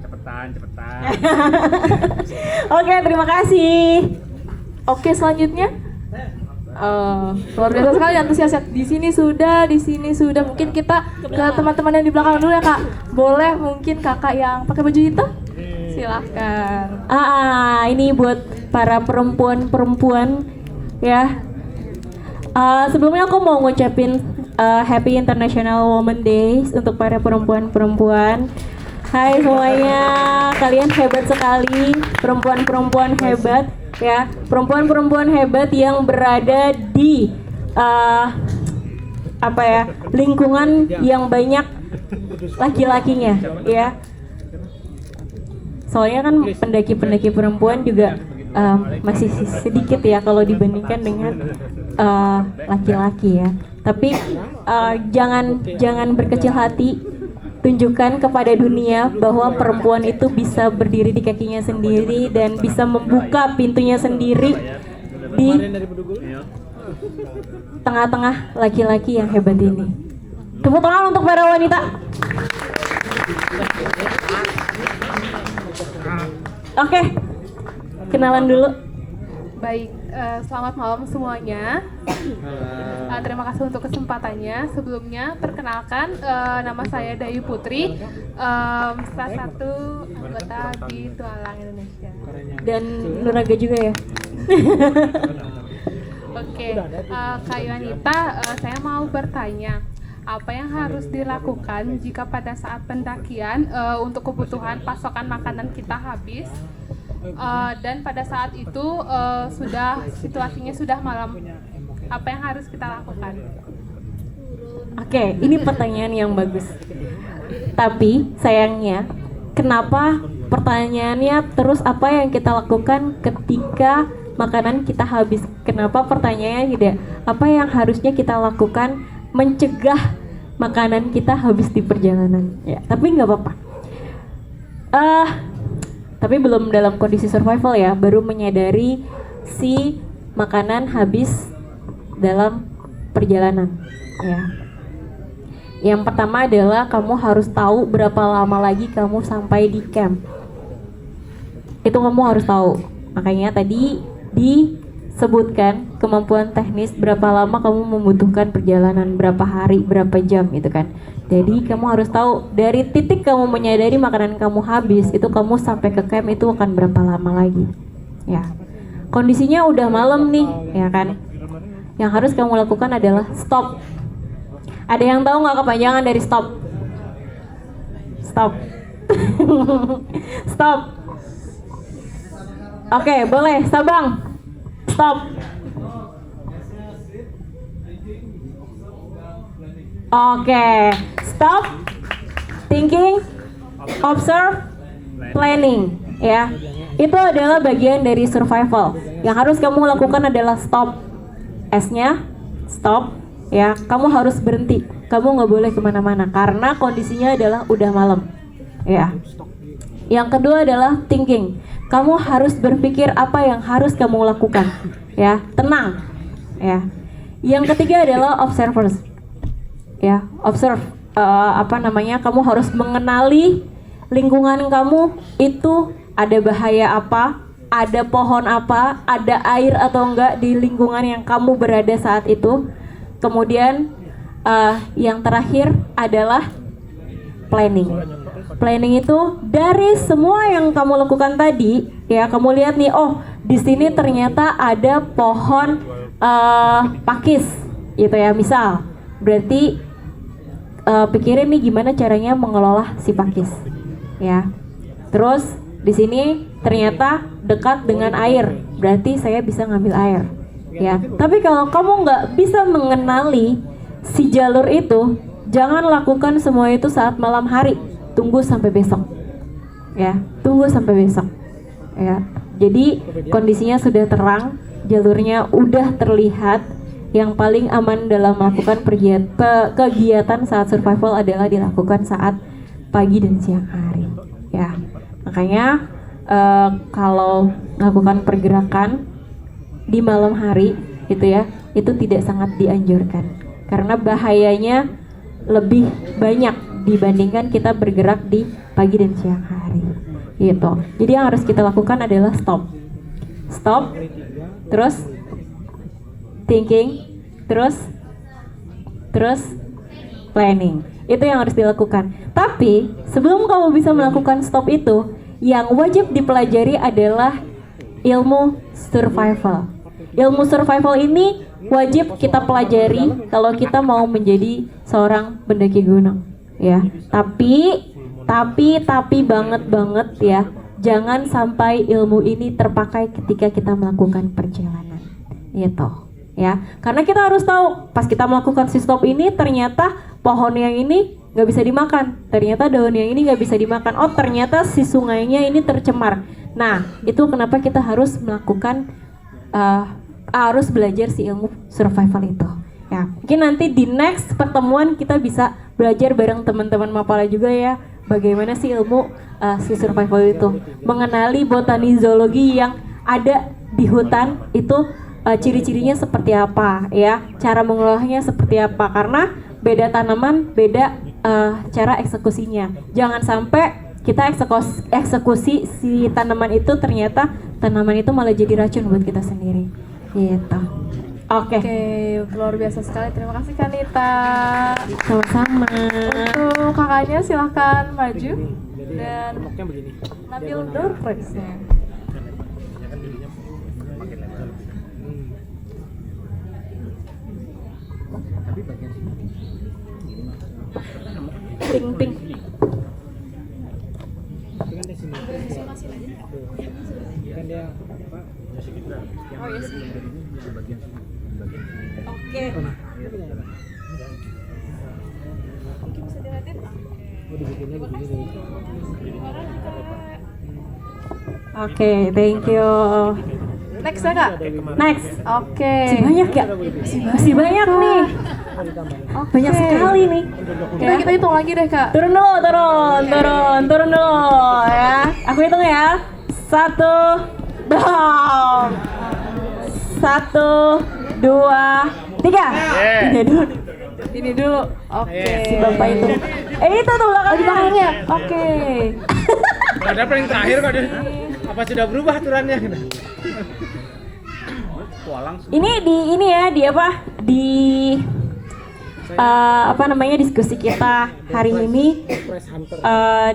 Cepetan. Oke, terima kasih. Oke, selanjutnya. Luar biasa sekali antusiasnya. Di sini sudah. Mungkin kita ke teman-teman yang di belakang dulu ya Kak. Boleh mungkin kakak yang pakai baju hitam? Silahkan. Ini buat para perempuan ya. Sebelumnya aku mau ngucapin Happy International Women Days untuk para perempuan-perempuan. Hai semuanya, kalian hebat sekali, perempuan-perempuan hebat ya, perempuan-perempuan hebat yang berada di lingkungan yang banyak laki-lakinya ya. Soalnya kan pendaki-pendaki perempuan juga masih sedikit ya kalau dibandingkan dengan laki-laki ya. Tapi jangan berkecil hati. Tunjukkan kepada dunia bahwa perempuan itu bisa berdiri di kakinya sendiri dan bisa membuka pintunya sendiri di tengah-tengah laki-laki yang hebat ini. Tepuk tangan untuk para wanita. Oke, kenalan dulu. Baik, selamat malam semuanya. Terima kasih untuk kesempatannya. Sebelumnya, perkenalkan, nama saya Dayu Putri, salah satu anggota di Tualang Indonesia. Dan Nuraga juga ya. Oke, Kak Yuanita, saya mau bertanya, apa yang harus dilakukan jika pada saat pendakian untuk kebutuhan pasokan makanan kita habis? Dan pada saat itu situasinya sudah malam, apa yang harus kita lakukan? Oke, ini pertanyaan yang bagus. Tapi sayangnya, kenapa pertanyaannya terus apa yang kita lakukan ketika makanan kita habis? Kenapa pertanyaannya tidak apa yang harusnya kita lakukan mencegah makanan kita habis di perjalanan? Ya, tapi nggak apa-apa. Tapi belum dalam kondisi survival ya, baru menyadari si makanan habis dalam perjalanan ya. Yang pertama adalah kamu harus tahu berapa lama lagi kamu sampai di camp. Itu kamu harus tahu. Makanya tadi disebutkan kemampuan teknis berapa lama kamu membutuhkan perjalanan, berapa hari, berapa jam gitu kan. Jadi kamu harus tahu dari titik kamu menyadari makanan kamu habis itu kamu sampai ke camp itu akan berapa lama lagi. Ya. Kondisinya udah malam nih, ya kan. Yang harus kamu lakukan adalah stop. Ada yang tahu nggak kepanjangan dari stop? Stop. Stop. Oke, boleh. Sabang. Stop. Oke. Stop. Thinking. Observe. Planning. Ya. Itu adalah bagian dari survival. Yang harus kamu lakukan adalah stop. S-nya stop. Ya, kamu harus berhenti. Kamu nggak boleh kemana-mana karena kondisinya adalah udah malam. Ya. Yang kedua adalah thinking. Kamu harus berpikir apa yang harus kamu lakukan. Ya, tenang. ya. Yang ketiga adalah observers. Ya, observe. Kamu harus mengenali lingkungan kamu itu ada bahaya apa, ada pohon apa, ada air atau enggak di lingkungan yang kamu berada saat itu. Kemudian yang terakhir adalah planning. Planning itu dari semua yang kamu lakukan tadi, ya kamu lihat nih, oh di sini ternyata ada pohon pakis, gitu ya, misal. Berarti pikirin nih gimana caranya mengelola si pakis, ya. Terus di sini ternyata dekat dengan air, berarti saya bisa ngambil air, ya. Tapi kalau kamu nggak bisa mengenali si jalur itu, jangan lakukan semua itu saat malam hari. Tunggu sampai besok, ya. Tunggu sampai besok, ya. Jadi kondisinya sudah terang, jalurnya udah terlihat. Yang paling aman dalam melakukan kegiatan saat survival adalah dilakukan saat pagi dan siang hari, ya. Makanya kalau melakukan pergerakan di malam hari gitu ya, itu tidak sangat dianjurkan karena bahayanya lebih banyak dibandingkan kita bergerak di pagi dan siang hari gitu. Jadi yang harus kita lakukan adalah stop, terus thinking, terus planning. Itu yang harus dilakukan. Tapi sebelum kamu bisa melakukan stop itu, yang wajib dipelajari adalah ilmu survival. Ilmu survival ini wajib kita pelajari kalau kita mau menjadi seorang pendaki gunung, ya. Tapi banget ya, jangan sampai ilmu ini terpakai ketika kita melakukan perjalanan, gitu. Ya, karena kita harus tahu pas kita melakukan si stop ini ternyata pohon yang ini nggak bisa dimakan, ternyata daun yang ini nggak bisa dimakan, oh ternyata si sungainya ini tercemar. Nah itu kenapa kita harus melakukan harus belajar si ilmu survival itu. Ya, mungkin nanti di next pertemuan kita bisa belajar bareng teman-teman Mapala juga ya, bagaimana sih ilmu si survival itu, mengenali botani zoologi yang ada di hutan itu. Ciri-cirinya seperti apa ya, cara mengolahnya seperti apa, karena beda tanaman beda cara eksekusinya. Jangan sampai kita eksekusi si tanaman itu ternyata tanaman itu malah jadi racun buat kita sendiri gitu. Oke, luar biasa sekali, terima kasih Kanita. sama-sama. Untuk kakaknya silahkan maju dan ngambil door prize-nya. Ping. Oh iya sih. Oke. Mungkin bisa dilihatin. Oke, thank you. Next ya kak? Next. Oke. Masih banyak ya? Masih banyak nih. Banyak sekali nih. Kita hitung lagi deh kak. Turun dulu ya. Aku hitung ya. 1, 2, 3. Ini dulu. Oke. Si bapak itu. Itu tuh belakangnya. Oke. Ada paling terakhir kok deh. Apa sudah berubah aturannya? Ini diskusi kita hari ini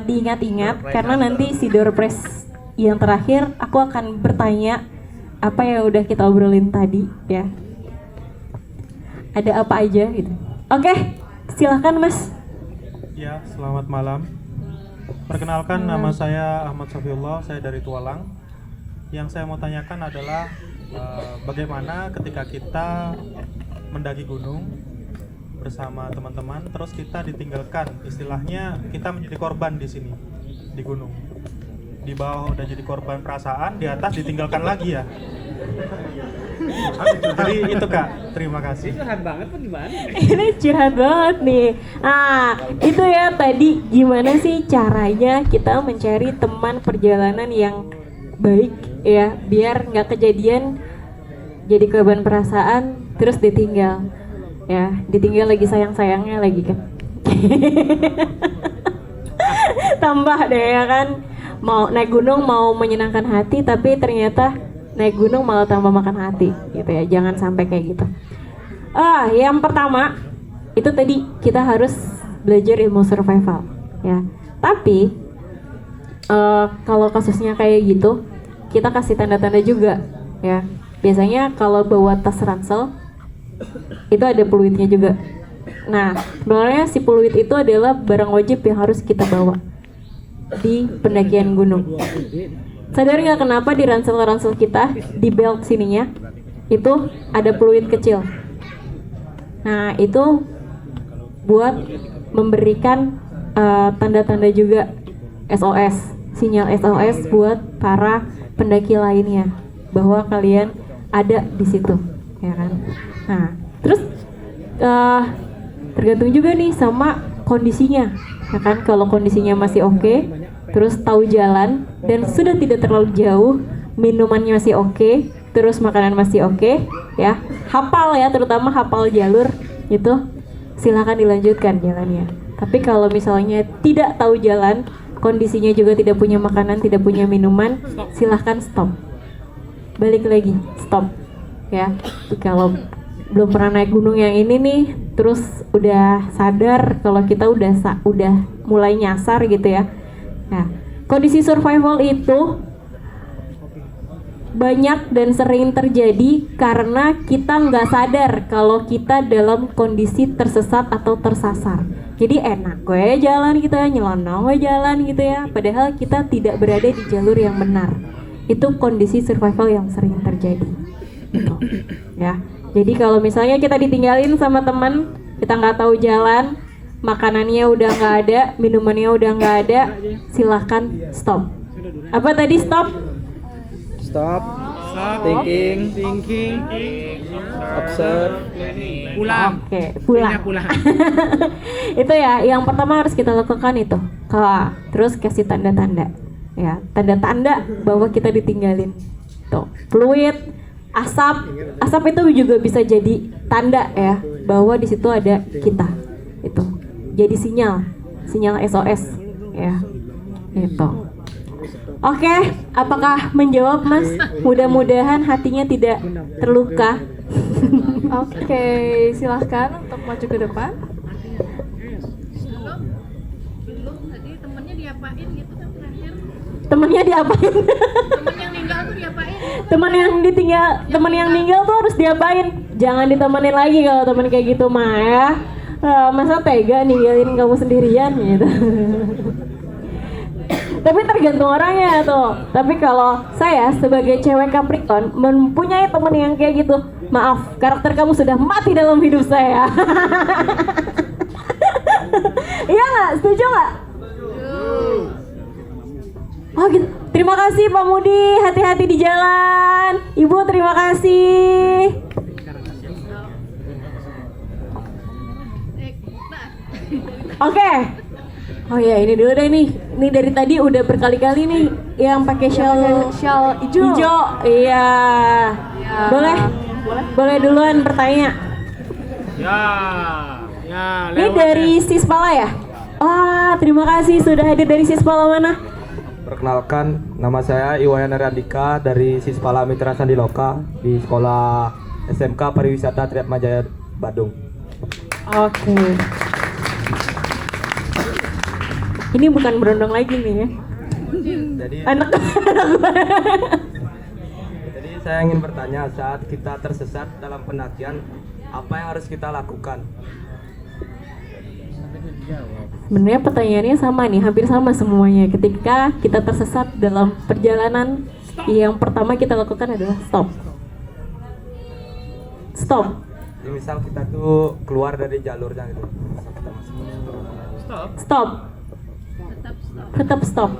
diingat-ingat karena nanti si door prize yang terakhir aku akan bertanya apa yang udah kita obrolin tadi ya. Ada apa aja gitu. Oke, silakan Mas. Ya, selamat malam. Perkenalkan, nama saya Ahmad Safiullah, saya dari Tualang. Yang saya mau tanyakan adalah bagaimana ketika kita mendaki gunung bersama teman-teman, terus kita ditinggalkan, istilahnya kita menjadi korban di sini, di gunung. Di bawah udah jadi korban perasaan, di atas ditinggalkan lagi ya. Jadi itu Kak, terima kasih. Curhat banget apa gimana? Ini curhat banget nih. Itu ya tadi gimana sih caranya kita mencari teman perjalanan yang baik ya, biar nggak kejadian jadi korban perasaan terus ditinggal, ya ditinggal lagi sayang-sayangnya lagi kan. Tambah deh ya kan, mau naik gunung mau menyenangkan hati tapi ternyata naik gunung malah tambah makan hati gitu ya. Jangan sampai kayak gitu. Yang pertama itu tadi kita harus belajar ilmu survival ya. Tapi kalau kasusnya kayak gitu kita kasih tanda-tanda juga ya. Biasanya kalau bawa tas ransel itu ada peluitnya juga. Nah, sebenarnya si peluit itu adalah barang wajib yang harus kita bawa di pendakian gunung. Sadar nggak kenapa di ransel-ransel kita, di belt sininya, itu ada peluit kecil. Nah, itu buat memberikan tanda-tanda juga SOS, sinyal SOS buat para pendaki lainnya, bahwa kalian ada di situ, ya kan? Nah, terus tergantung juga nih sama kondisinya, ya kan? Kalau kondisinya masih oke, terus tahu jalan dan sudah tidak terlalu jauh, minumannya masih oke, terus makanan masih oke, ya, hafal ya, terutama hafal jalur itu, silakan dilanjutkan jalannya. Tapi kalau misalnya tidak tahu jalan, kondisinya juga tidak punya makanan, tidak punya minuman, silahkan stop. Balik lagi, stop, ya. Kalau belum pernah naik gunung yang ini nih, terus udah sadar kalau kita udah mulai nyasar gitu ya. Nah, kondisi survival itu banyak dan sering terjadi karena kita nggak sadar kalau kita dalam kondisi tersesat atau tersasar. Jadi enak gue jalan gitu ya, nyelonong gue jalan gitu ya, padahal kita tidak berada di jalur yang benar. Itu kondisi survival yang sering terjadi gitu, ya. Jadi kalau misalnya kita ditinggalin sama teman, kita nggak tahu jalan, makanannya udah nggak ada, minumannya udah nggak ada, silahkan stop. Apa tadi stop? Stop. Thinking. Observe. Pulang. Oke, pulang. Itu ya, yang pertama harus kita lakukan itu. Terus kasih tanda-tanda, ya, tanda-tanda bahwa kita ditinggalin. Tuh, fluid, asap itu juga bisa jadi tanda ya bahwa di situ ada kita. Itu jadi sinyal SOS ya. Itu. Oke, apakah menjawab Mas? Mudah-mudahan hatinya tidak terluka. Oke, silahkan untuk maju ke depan. Tadi temennya diapain gitu kan terakhir? Temennya diapain? Temen yang ninggal tuh diapain? Teman yang ninggal tuh harus diapain? Jangan ditemenin lagi kalau temen kayak gitu mah ya. Masa tega ninggalin kamu sendirian gitu. Tapi tergantung orangnya tuh. Tapi kalau saya sebagai cewek Capricorn mempunyai teman yang kayak gitu, maaf, karakter kamu sudah mati dalam hidup saya. Iya nggak? Setuju nggak? Oh gitu. Terima kasih Pak Mudi, hati-hati di jalan. Ibu terima kasih. Oke. Oh ya, ini dulu deh nih. Ini dari tadi udah berkali-kali nih yang pakai shawl hijau. Iya. Boleh duluan bertanya. Ya. Ini dari Sispala ya? Terima kasih sudah hadir dari Sispala mana? Perkenalkan, nama saya Iwayan Arandika dari Sispala Mitra Sandiloka di Sekolah SMK Pariwisata Triatmajaya Badung. Oke. Ini bukan berondong lagi nih ya. Jadi Anak. Jadi saya ingin bertanya, saat kita tersesat dalam pendakian, apa yang harus kita lakukan? Sebenarnya pertanyaannya sama nih, hampir sama semuanya. Ketika kita tersesat dalam perjalanan, yang pertama kita lakukan adalah stop. Jadi misal kita tuh keluar dari jalurnya gitu. Stop. Tetap stop.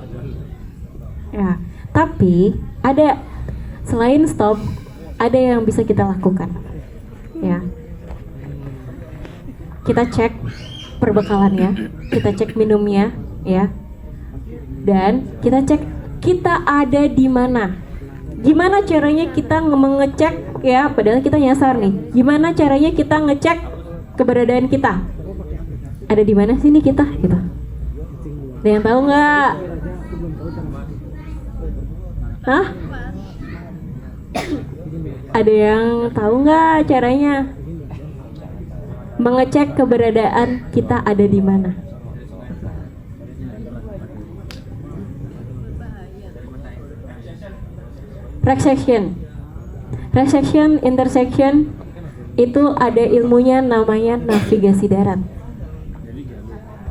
Ya, tapi ada selain stop, ada yang bisa kita lakukan. Ya. Kita cek perbekalannya, kita cek minumnya, ya. Dan kita cek kita ada di mana. gimana caranya kita mengecek ya, padahal kita nyasar nih. Gimana caranya kita ngecek keberadaan kita? Ada di mana sih nih kita gitu? Ada yang tahu nggak? Hah? Ada yang tahu nggak caranya mengecek keberadaan kita ada di mana? Resection, intersection itu ada ilmunya namanya navigasi darat.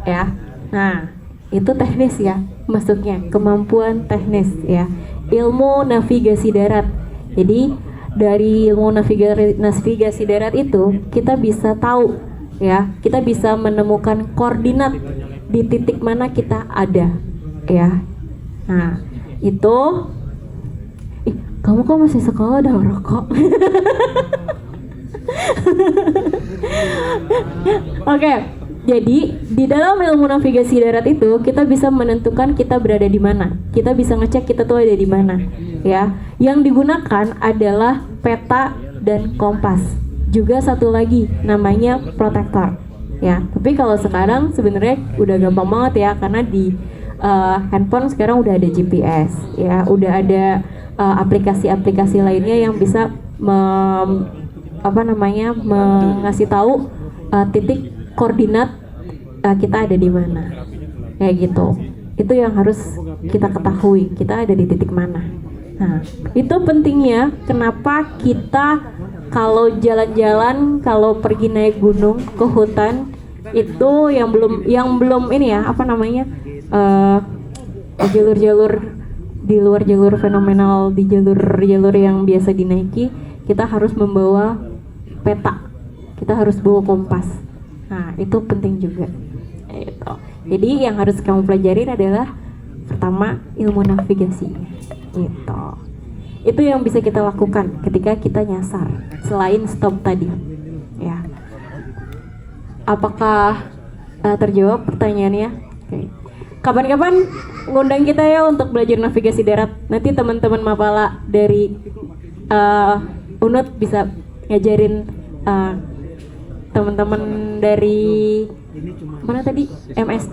Ya, nah itu teknis ya, maksudnya kemampuan teknis ya, ilmu navigasi darat. Jadi dari ilmu navigasi darat itu kita bisa tahu ya, kita bisa menemukan koordinat di titik mana kita ada ya. Nah itu, kamu kok masih sekolah udah ngerokok? Oke, jadi di dalam ilmu navigasi darat itu kita bisa menentukan kita berada di mana. Kita bisa ngecek kita tuh ada di mana, ya. Yang digunakan adalah peta dan kompas. Juga satu lagi namanya protektor, ya. Tapi kalau sekarang sebenarnya udah gampang banget ya, karena di handphone sekarang udah ada GPS, ya. Udah ada aplikasi-aplikasi lainnya yang bisa mengasih tahu titik koordinat kita ada di mana, kayak gitu. Itu yang harus kita ketahui, kita ada di titik mana. Nah, itu pentingnya kenapa kita kalau jalan-jalan, kalau pergi naik gunung ke hutan itu yang belum ini ya, jalur-jalur di luar jalur fenomenal, di jalur-jalur yang biasa dinaiki, kita harus membawa peta, kita harus bawa kompas. Nah, itu penting juga. Itu. Jadi yang harus kamu pelajarin adalah pertama ilmu navigasi. Gitu. Itu yang bisa kita lakukan ketika kita nyasar, selain stop tadi. Ya. Apakah terjawab pertanyaannya? Oke. Kapan-kapan ngundang kita ya untuk belajar navigasi darat. Nanti teman-teman Mapala dari UNUT bisa ngajarin teman-teman dari mana tadi? MS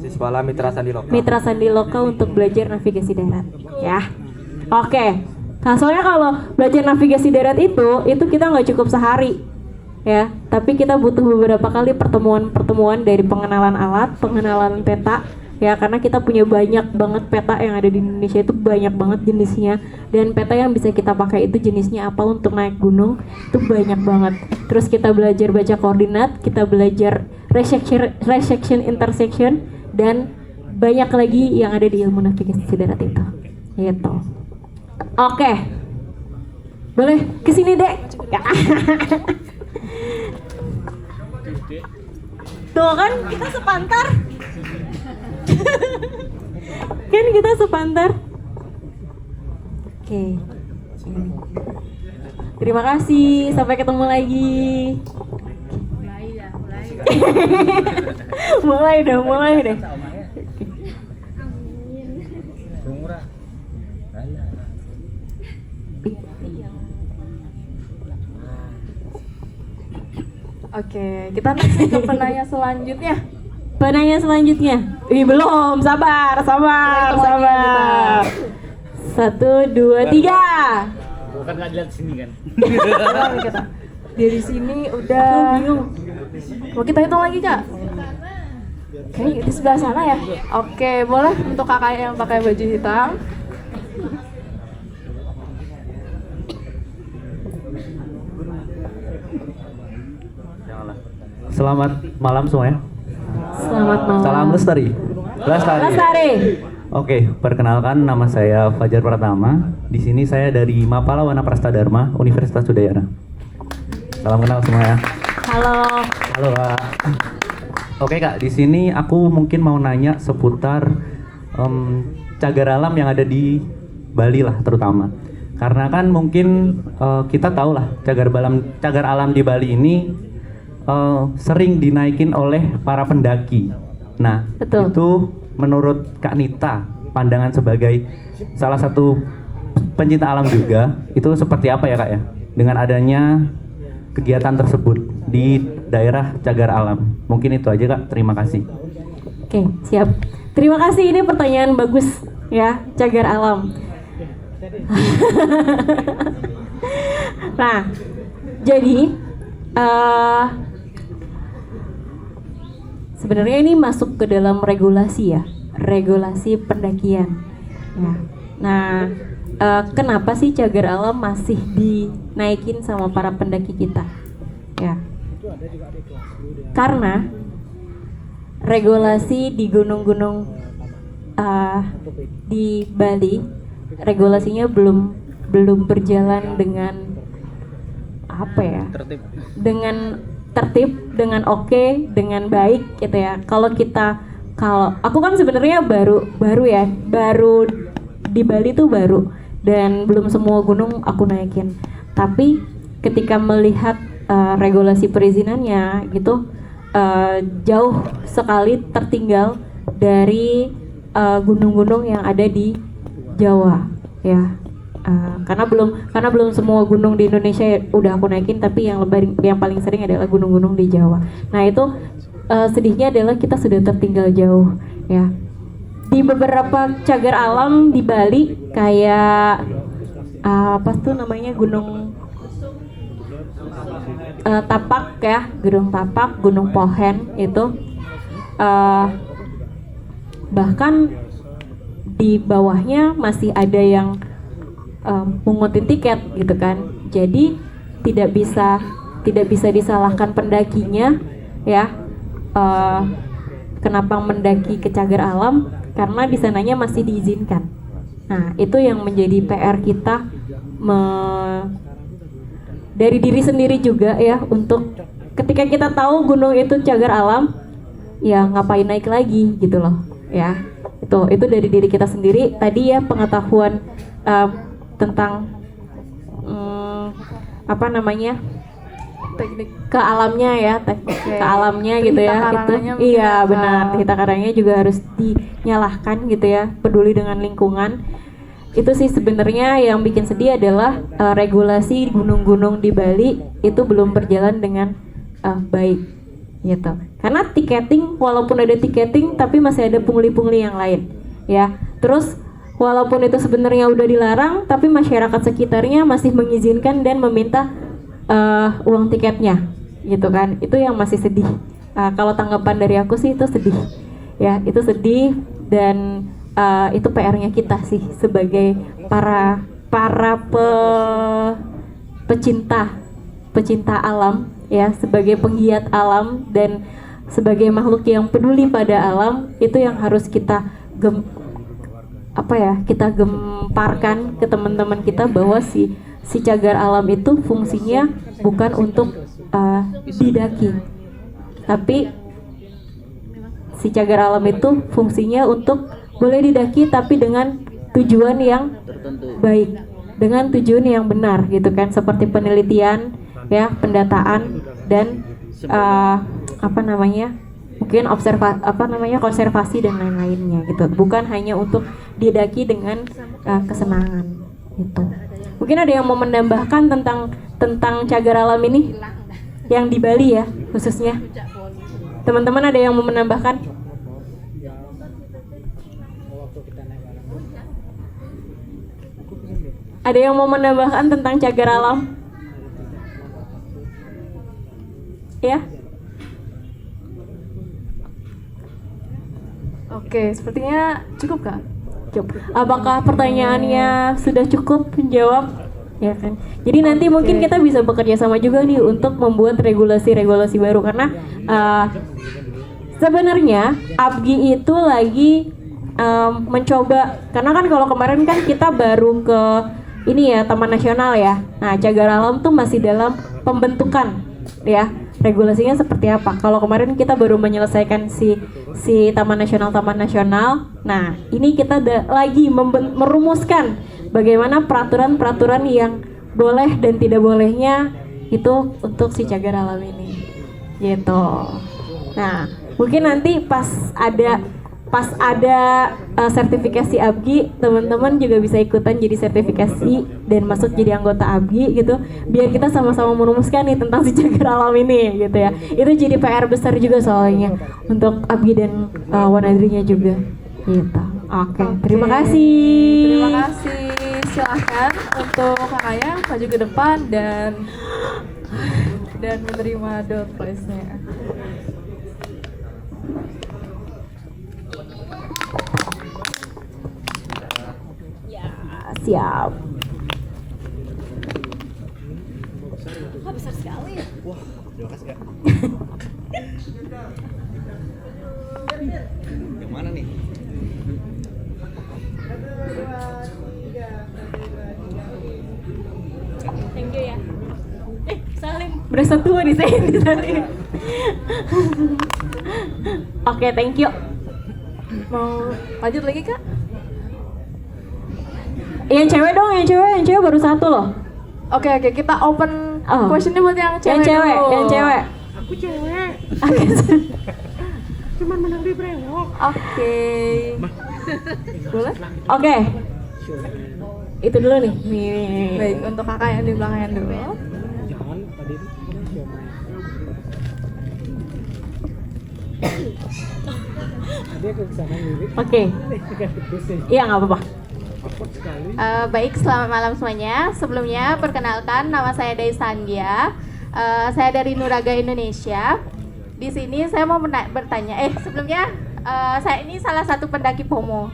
Siswala Mitra Sandiloka. Mitra Sandiloka untuk belajar navigasi darat, ya. Oke. Nah, soalnya kalau belajar navigasi darat itu kita nggak cukup sehari. Ya, tapi kita butuh beberapa kali pertemuan dari pengenalan alat, pengenalan peta, ya, karena kita punya banyak banget peta yang ada di Indonesia, itu banyak banget jenisnya, dan peta yang bisa kita pakai itu jenisnya apa untuk naik gunung itu banyak banget. Terus kita belajar baca koordinat, kita belajar resection, intersection, dan banyak lagi yang ada di ilmu navigasi darat itu. Gitu. Oke, boleh kesini dek. Tuh kan kita sepantar. Kan kita sepantar. Oke. Terima kasih, sampai ketemu lagi. Mulai deh. Oke, kita next ke penanya selanjutnya. Belum, sabar. 1, 2, 3. Bukan nggak dilihat sini kan? Dari sini udah. Mau kita hitung lagi, Kak? Oke, di sebelah sana ya. Oke, boleh untuk kakak yang pakai baju hitam. Selamat malam semuanya. Selamat malam. Salam Lestari. Oke, perkenalkan nama saya Fajar Pratama. Di sini saya dari Mapala Wana Prasta Dharma, Universitas Udayana. Salam kenal semuanya. Halo. Halo Kak. Oke Kak, di sini aku mungkin mau nanya seputar cagar alam yang ada di Bali lah terutama. Karena kan mungkin kita tahu lah cagar alam di Bali ini sering dinaikin oleh para pendaki. Nah, betul. Itu menurut Kak Nita, pandangan sebagai salah satu pencinta alam juga, itu seperti apa ya Kak ya? Dengan adanya kegiatan tersebut di daerah Cagar Alam. Mungkin itu aja Kak, terima kasih. Oke, siap. Terima kasih, ini pertanyaan bagus ya, Cagar Alam. Nah, jadi sebenarnya ini masuk ke dalam regulasi ya, regulasi pendakian. Ya. Nah, kenapa sih Cagar Alam masih dinaikin sama para pendaki kita? Ya, karena regulasi di gunung-gunung di Bali, regulasinya belum berjalan dengan apa ya? Dengan tertib, dengan oke, dengan baik gitu ya. Kalau aku kan sebenarnya baru di Bali tuh baru, dan belum semua gunung aku naikin. Tapi ketika melihat regulasi perizinannya gitu, jauh sekali tertinggal dari gunung-gunung yang ada di Jawa ya. Karena belum semua gunung di Indonesia udah aku naikin, tapi yang paling sering adalah gunung-gunung di Jawa. Nah itu sedihnya adalah kita sudah tertinggal jauh ya. Di beberapa cagar alam di Bali kayak apa tuh namanya, Gunung Tapak ya, Gunung Tapak, Gunung Pohen itu bahkan di bawahnya masih ada yang mengutin tiket gitu kan. Jadi tidak bisa disalahkan pendakinya ya, kenapa mendaki ke cagar alam, karena di sananya masih diizinkan. Nah itu yang menjadi PR kita dari diri sendiri juga ya, untuk ketika kita tahu gunung itu cagar alam ya ngapain naik lagi gitu loh ya. Itu dari diri kita sendiri. Tadi ya pengetahuan tentang apa namanya, teknik ke alamnya ya, teknik ke alamnya gitu ya. Itu iya benar, kita karangnya juga harus dinyalahkan gitu ya, peduli dengan lingkungan. Itu sih sebenarnya yang bikin sedih adalah regulasi gunung-gunung di Bali itu belum berjalan dengan baik gitu. Karena tiketing, walaupun ada tiketing tapi masih ada pungli-pungli yang lain ya. Terus walaupun itu sebenarnya udah dilarang, tapi masyarakat sekitarnya masih mengizinkan dan meminta uang tiketnya gitu kan. Itu yang masih sedih. Kalau tanggapan dari aku sih itu sedih ya, itu sedih. Dan itu PR-nya kita sih sebagai para pecinta alam ya, sebagai penggiat alam dan sebagai makhluk yang peduli pada alam. Itu yang harus kita kita gemparkan ke teman-teman kita, bahwa si cagar alam itu fungsinya bukan untuk didaki, tapi si cagar alam itu fungsinya untuk boleh didaki tapi dengan tujuan yang baik, dengan tujuan yang benar gitu kan, seperti penelitian ya, pendataan dan mungkin konservasi dan lain-lainnya gitu, bukan hanya untuk didaki dengan kesenangan gitu. Mungkin ada yang mau menambahkan tentang cagar alam ini yang di Bali ya khususnya, teman-teman ada yang mau menambahkan? Ada yang mau menambahkan tentang cagar alam? Ya? Oke, sepertinya cukup Kak. Cukup. Apakah pertanyaannya sudah cukup menjawab? Ya kan. Jadi nanti mungkin kita bisa bekerja sama juga nih untuk membuat regulasi-regulasi baru, karena sebenarnya APGI itu lagi mencoba, karena kan kalau kemarin kan kita baru ke ini ya, Taman Nasional ya. Nah, cagar alam tuh masih dalam pembentukan ya. Regulasinya seperti apa? Kalau kemarin kita baru menyelesaikan si Taman Nasional. Nah, ini kita lagi merumuskan bagaimana peraturan-peraturan yang boleh dan tidak bolehnya itu untuk si cagar alam ini. Gitu. Nah, mungkin nanti pas ada pas ada sertifikasi ABGI, teman-teman juga bisa ikutan jadi sertifikasi dan masuk jadi anggota ABGI gitu, biar kita sama-sama merumuskan nih tentang si cagar alam ini gitu ya. Itu jadi PR besar juga soalnya untuk ABGI dan Wanadrinya juga gitu. Oke, terima kasih. Terima kasih. Silahkan untuk kakaknya maju ke depan dan menerima door prize-nya. Siap. Besar sekali. Wah, terima kasih ya. Yang mana nih? Thank you ya. Salim. Berasa tua di sini. Oke, thank you. Mau lanjut lagi Kak? Yang cewek dong, yang cewek baru satu loh. Oke, kita open questionnya buat yang cewek. Yang cewek. Aku cewek. Cuman menang di brewok. Oke. Boleh? Oke. Itu dulu nih. Nih. Baik, untuk kakak yang di belakangnya dulu. Jangan tadi itu Tadi aku kesana mirip. Oke. Iya, nggak apa-apa. Baik, selamat malam semuanya. Sebelumnya, perkenalkan nama saya Daisandia. Saya dari Nuraga Indonesia. Di sini saya mau bertanya. Sebelumnya saya ini salah satu pendaki POMO.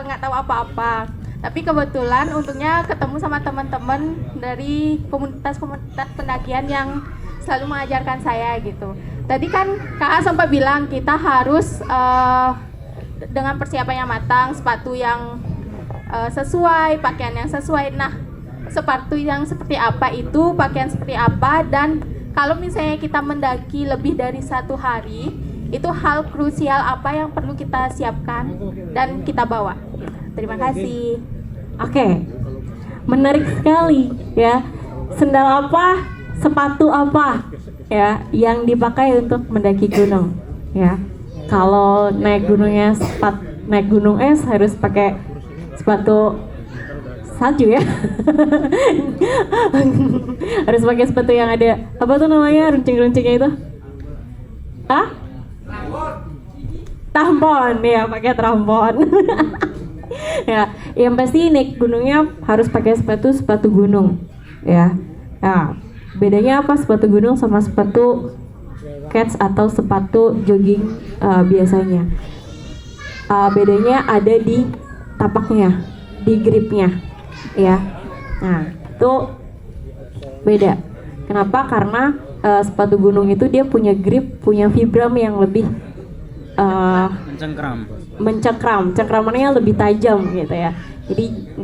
Nggak tahu apa-apa. Tapi kebetulan untungnya ketemu sama teman-teman dari komunitas-komunitas pendakian yang selalu mengajarkan saya gitu. Tadi kan Kak sempat bilang kita harus dengan persiapan yang matang, sepatu yang sesuai, pakaian yang sesuai. Nah, sepatu yang seperti apa itu, pakaian seperti apa, dan kalau misalnya kita mendaki lebih dari 1 hari, itu hal krusial apa yang perlu kita siapkan dan kita bawa. Terima kasih. Oke. Menarik sekali ya. Sendal apa, sepatu apa ya yang dipakai untuk mendaki gunung ya. Kalau naik gunung es harus pakai sepatu salju ya. Harus pakai sepatu yang ada apa tuh namanya, runcing-runcingnya itu? Tampon ya, pakai tampon. Ya, yang pasti naik gunungnya harus pakai sepatu gunung ya. Nah, bedanya apa sepatu gunung sama sepatu cats atau sepatu jogging biasanya? Bedanya ada di tapaknya, di gripnya ya. Nah, itu beda. Kenapa? Karena sepatu gunung itu dia punya grip, punya vibram yang lebih cengkramannya lebih tajam gitu ya. Jadi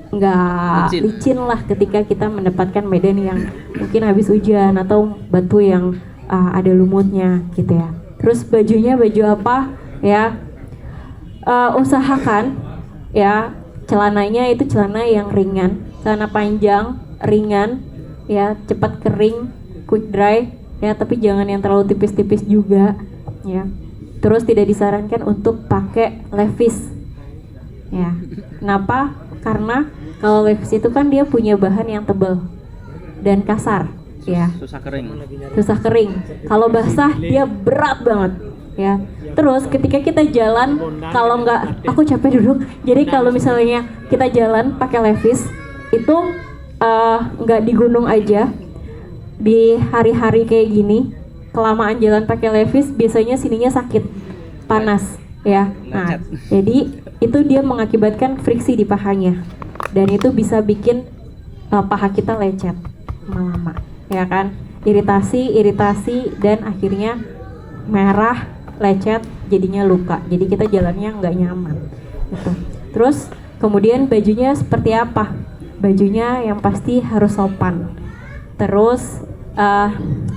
nggak licin lah ketika kita mendapatkan medan yang mungkin habis hujan atau batu yang ada lumutnya gitu ya. Terus bajunya baju apa ya? Usahakan ya celananya itu celana yang ringan, celana panjang ringan ya, cepat kering, quick dry ya, tapi jangan yang terlalu tipis-tipis juga ya. Terus tidak disarankan untuk pakai levis ya. Kenapa? Karena kalau levis itu kan dia punya bahan yang tebal dan kasar ya. Susah kering. Kalau basah dia berat banget ya. Terus ketika kita jalan, kalau nggak, aku capek duduk. Jadi kalau misalnya kita jalan pakai levis itu nggak di gunung aja, di hari-hari kayak gini kelamaan jalan pakai levis biasanya sininya sakit, panas ya. Nah, jadi itu dia mengakibatkan friksi di pahanya dan itu bisa bikin paha kita lecet lama-lama ya kan, iritasi dan akhirnya merah, lecet, jadinya luka. Jadi kita jalannya nggak nyaman gitu. Terus kemudian bajunya seperti apa? Bajunya yang pasti harus sopan. Terus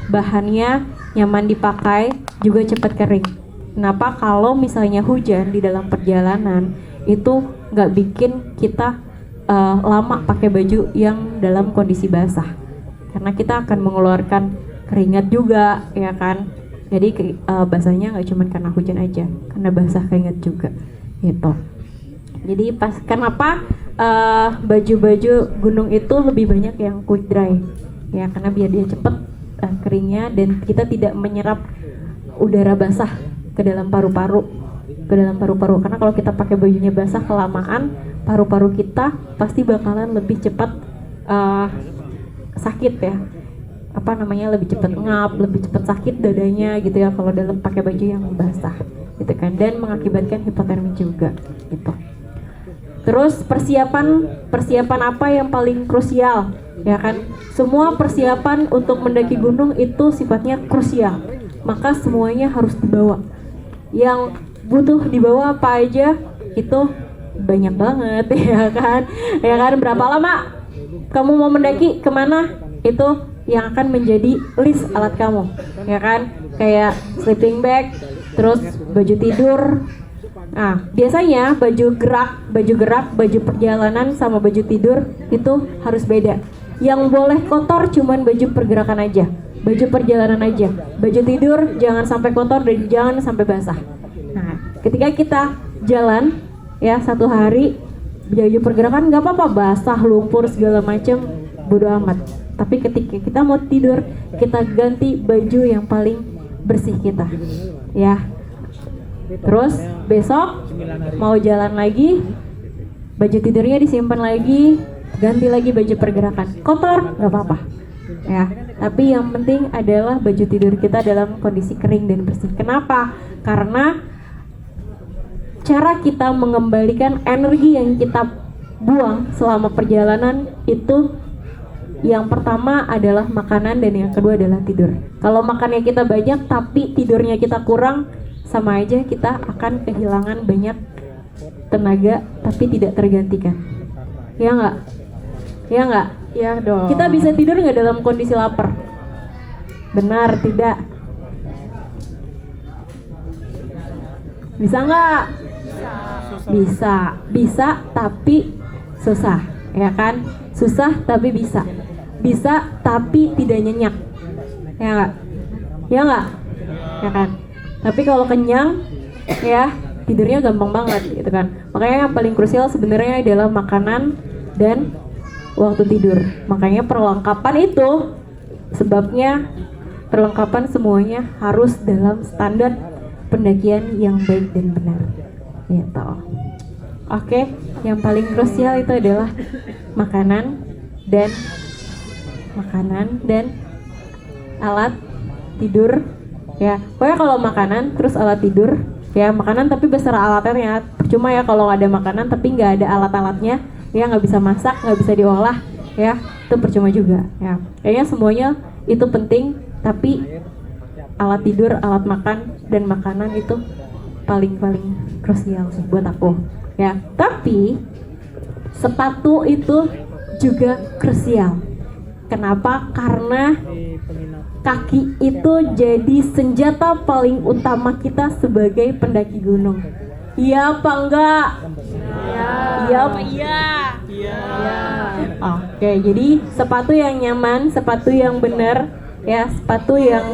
bahannya nyaman dipakai, juga cepat kering. Kenapa? Kalau misalnya hujan di dalam perjalanan itu nggak bikin kita lama pakai baju yang dalam kondisi basah, karena kita akan mengeluarkan keringat juga ya kan. Jadi basahnya nggak cuma karena hujan aja, karena basah keringat juga gitu. Jadi pas kenapa baju-baju gunung itu lebih banyak yang quick dry ya, karena biar dia cepet keringnya dan kita tidak menyerap udara basah ke dalam paru-paru, karena kalau kita pakai bajunya basah kelamaan, paru-paru kita pasti bakalan lebih cepat sakit ya, lebih cepat ngap, lebih cepat sakit dadanya gitu ya kalau dalam pakai baju yang basah gitu kan, dan mengakibatkan hipotermi juga gitu. Terus persiapan apa yang paling krusial ya kan? Semua persiapan untuk mendaki gunung itu sifatnya krusial, maka semuanya harus dibawa. Yang butuh dibawa apa aja itu banyak banget ya kan? Berapa lama kamu mau mendaki, kemana, itu yang akan menjadi list alat kamu ya kan? Kayak sleeping bag, terus baju tidur. Nah, biasanya baju gerak, baju perjalanan sama baju tidur itu harus beda. Yang boleh kotor cuman baju pergerakan aja, baju perjalanan aja. Baju tidur jangan sampai kotor dan jangan sampai basah. Nah, ketika kita jalan ya 1 hari, baju pergerakan nggak apa-apa basah, lumpur segala macam, bodo amat. Tapi ketika kita mau tidur, kita ganti baju yang paling bersih kita, ya. Terus besok mau jalan lagi, baju tidurnya disimpan lagi, ganti lagi baju pergerakan. Kotor nggak apa-apa, ya. Tapi yang penting adalah baju tidur kita dalam kondisi kering dan bersih. Kenapa? Karena cara kita mengembalikan energi yang kita buang selama perjalanan itu yang pertama adalah makanan dan yang kedua adalah tidur. Kalau makannya kita banyak tapi tidurnya kita kurang, sama aja kita akan kehilangan banyak tenaga tapi tidak tergantikan. Ya nggak? Ya nggak? Ya dong. Kita bisa tidur nggak dalam kondisi lapar? Benar tidak? Bisa nggak? Bisa tapi susah, ya kan? Susah tapi bisa tapi tidak nyenyak, ya nggak? Ya nggak? Ya kan? Tapi kalau kenyang, ya tidurnya gampang banget, gitu kan? Makanya yang paling krusial sebenarnya adalah makanan dan waktu tidur. Makanya perlengkapan itu, sebabnya perlengkapan semuanya harus dalam standar pendakian yang baik dan benar, gitu. Oke, yang paling krusial itu adalah makanan dan alat tidur. Ya, pokoknya kalau makanan terus alat tidur, ya makanan tapi beserta alatnya. Percuma ya kalau ada makanan tapi nggak ada alat-alatnya, ya nggak bisa masak, nggak bisa diolah, ya itu percuma juga. Ya, kayaknya semuanya itu penting, tapi alat tidur, alat makan dan makanan itu paling krusial sih buat aku. Ya, tapi sepatu itu juga krusial. Kenapa? Karena kaki itu jadi senjata paling utama kita sebagai pendaki gunung. Iya apa enggak? Iya apa iya? Oke, jadi sepatu yang nyaman, sepatu yang benar, ya sepatu yang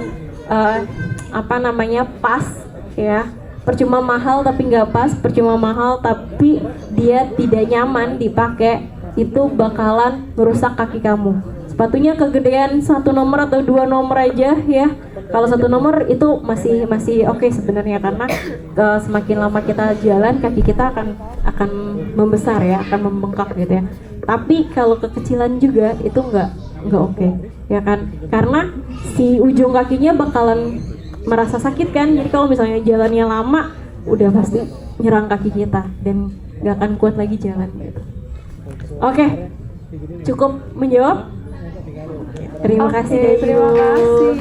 pas, ya. Percuma mahal tapi nggak pas, percuma mahal tapi dia tidak nyaman dipakai, itu bakalan merusak kaki kamu. Sepatunya kegedean 1 nomor atau 2 nomor aja ya. Kalau 1 nomor itu masih oke sebenarnya, karena semakin lama kita jalan kaki kita akan membesar ya, akan membengkak gitu ya. Tapi kalau kekecilan juga itu nggak oke ya kan, karena si ujung kakinya bakalan merasa sakit kan. Jadi kalau misalnya jalannya lama udah pasti nyerang kaki kita dan nggak akan kuat lagi jalan gitu. Oke, cukup menjawab. Terima kasih Dayu. Terima kasih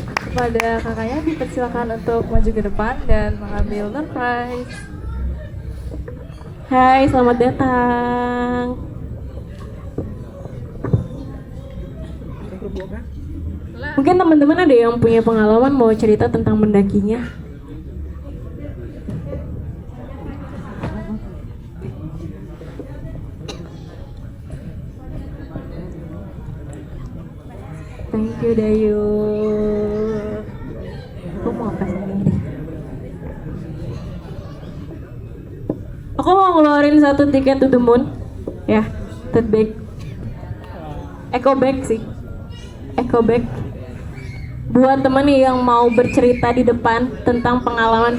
kepada kakaknya. Dipersilakan untuk maju ke depan dan mengambil door prize. Hai, selamat datang. Mungkin teman-teman ada yang punya pengalaman mau cerita tentang mendakinya? Thank you Dayu. Aku mau kasih ini deh. Aku mau ngeluarin 1 tiket to the moon. Ya, tote bag. Eco bag sih. Eco bag. Buat temen yang mau bercerita di depan tentang pengalaman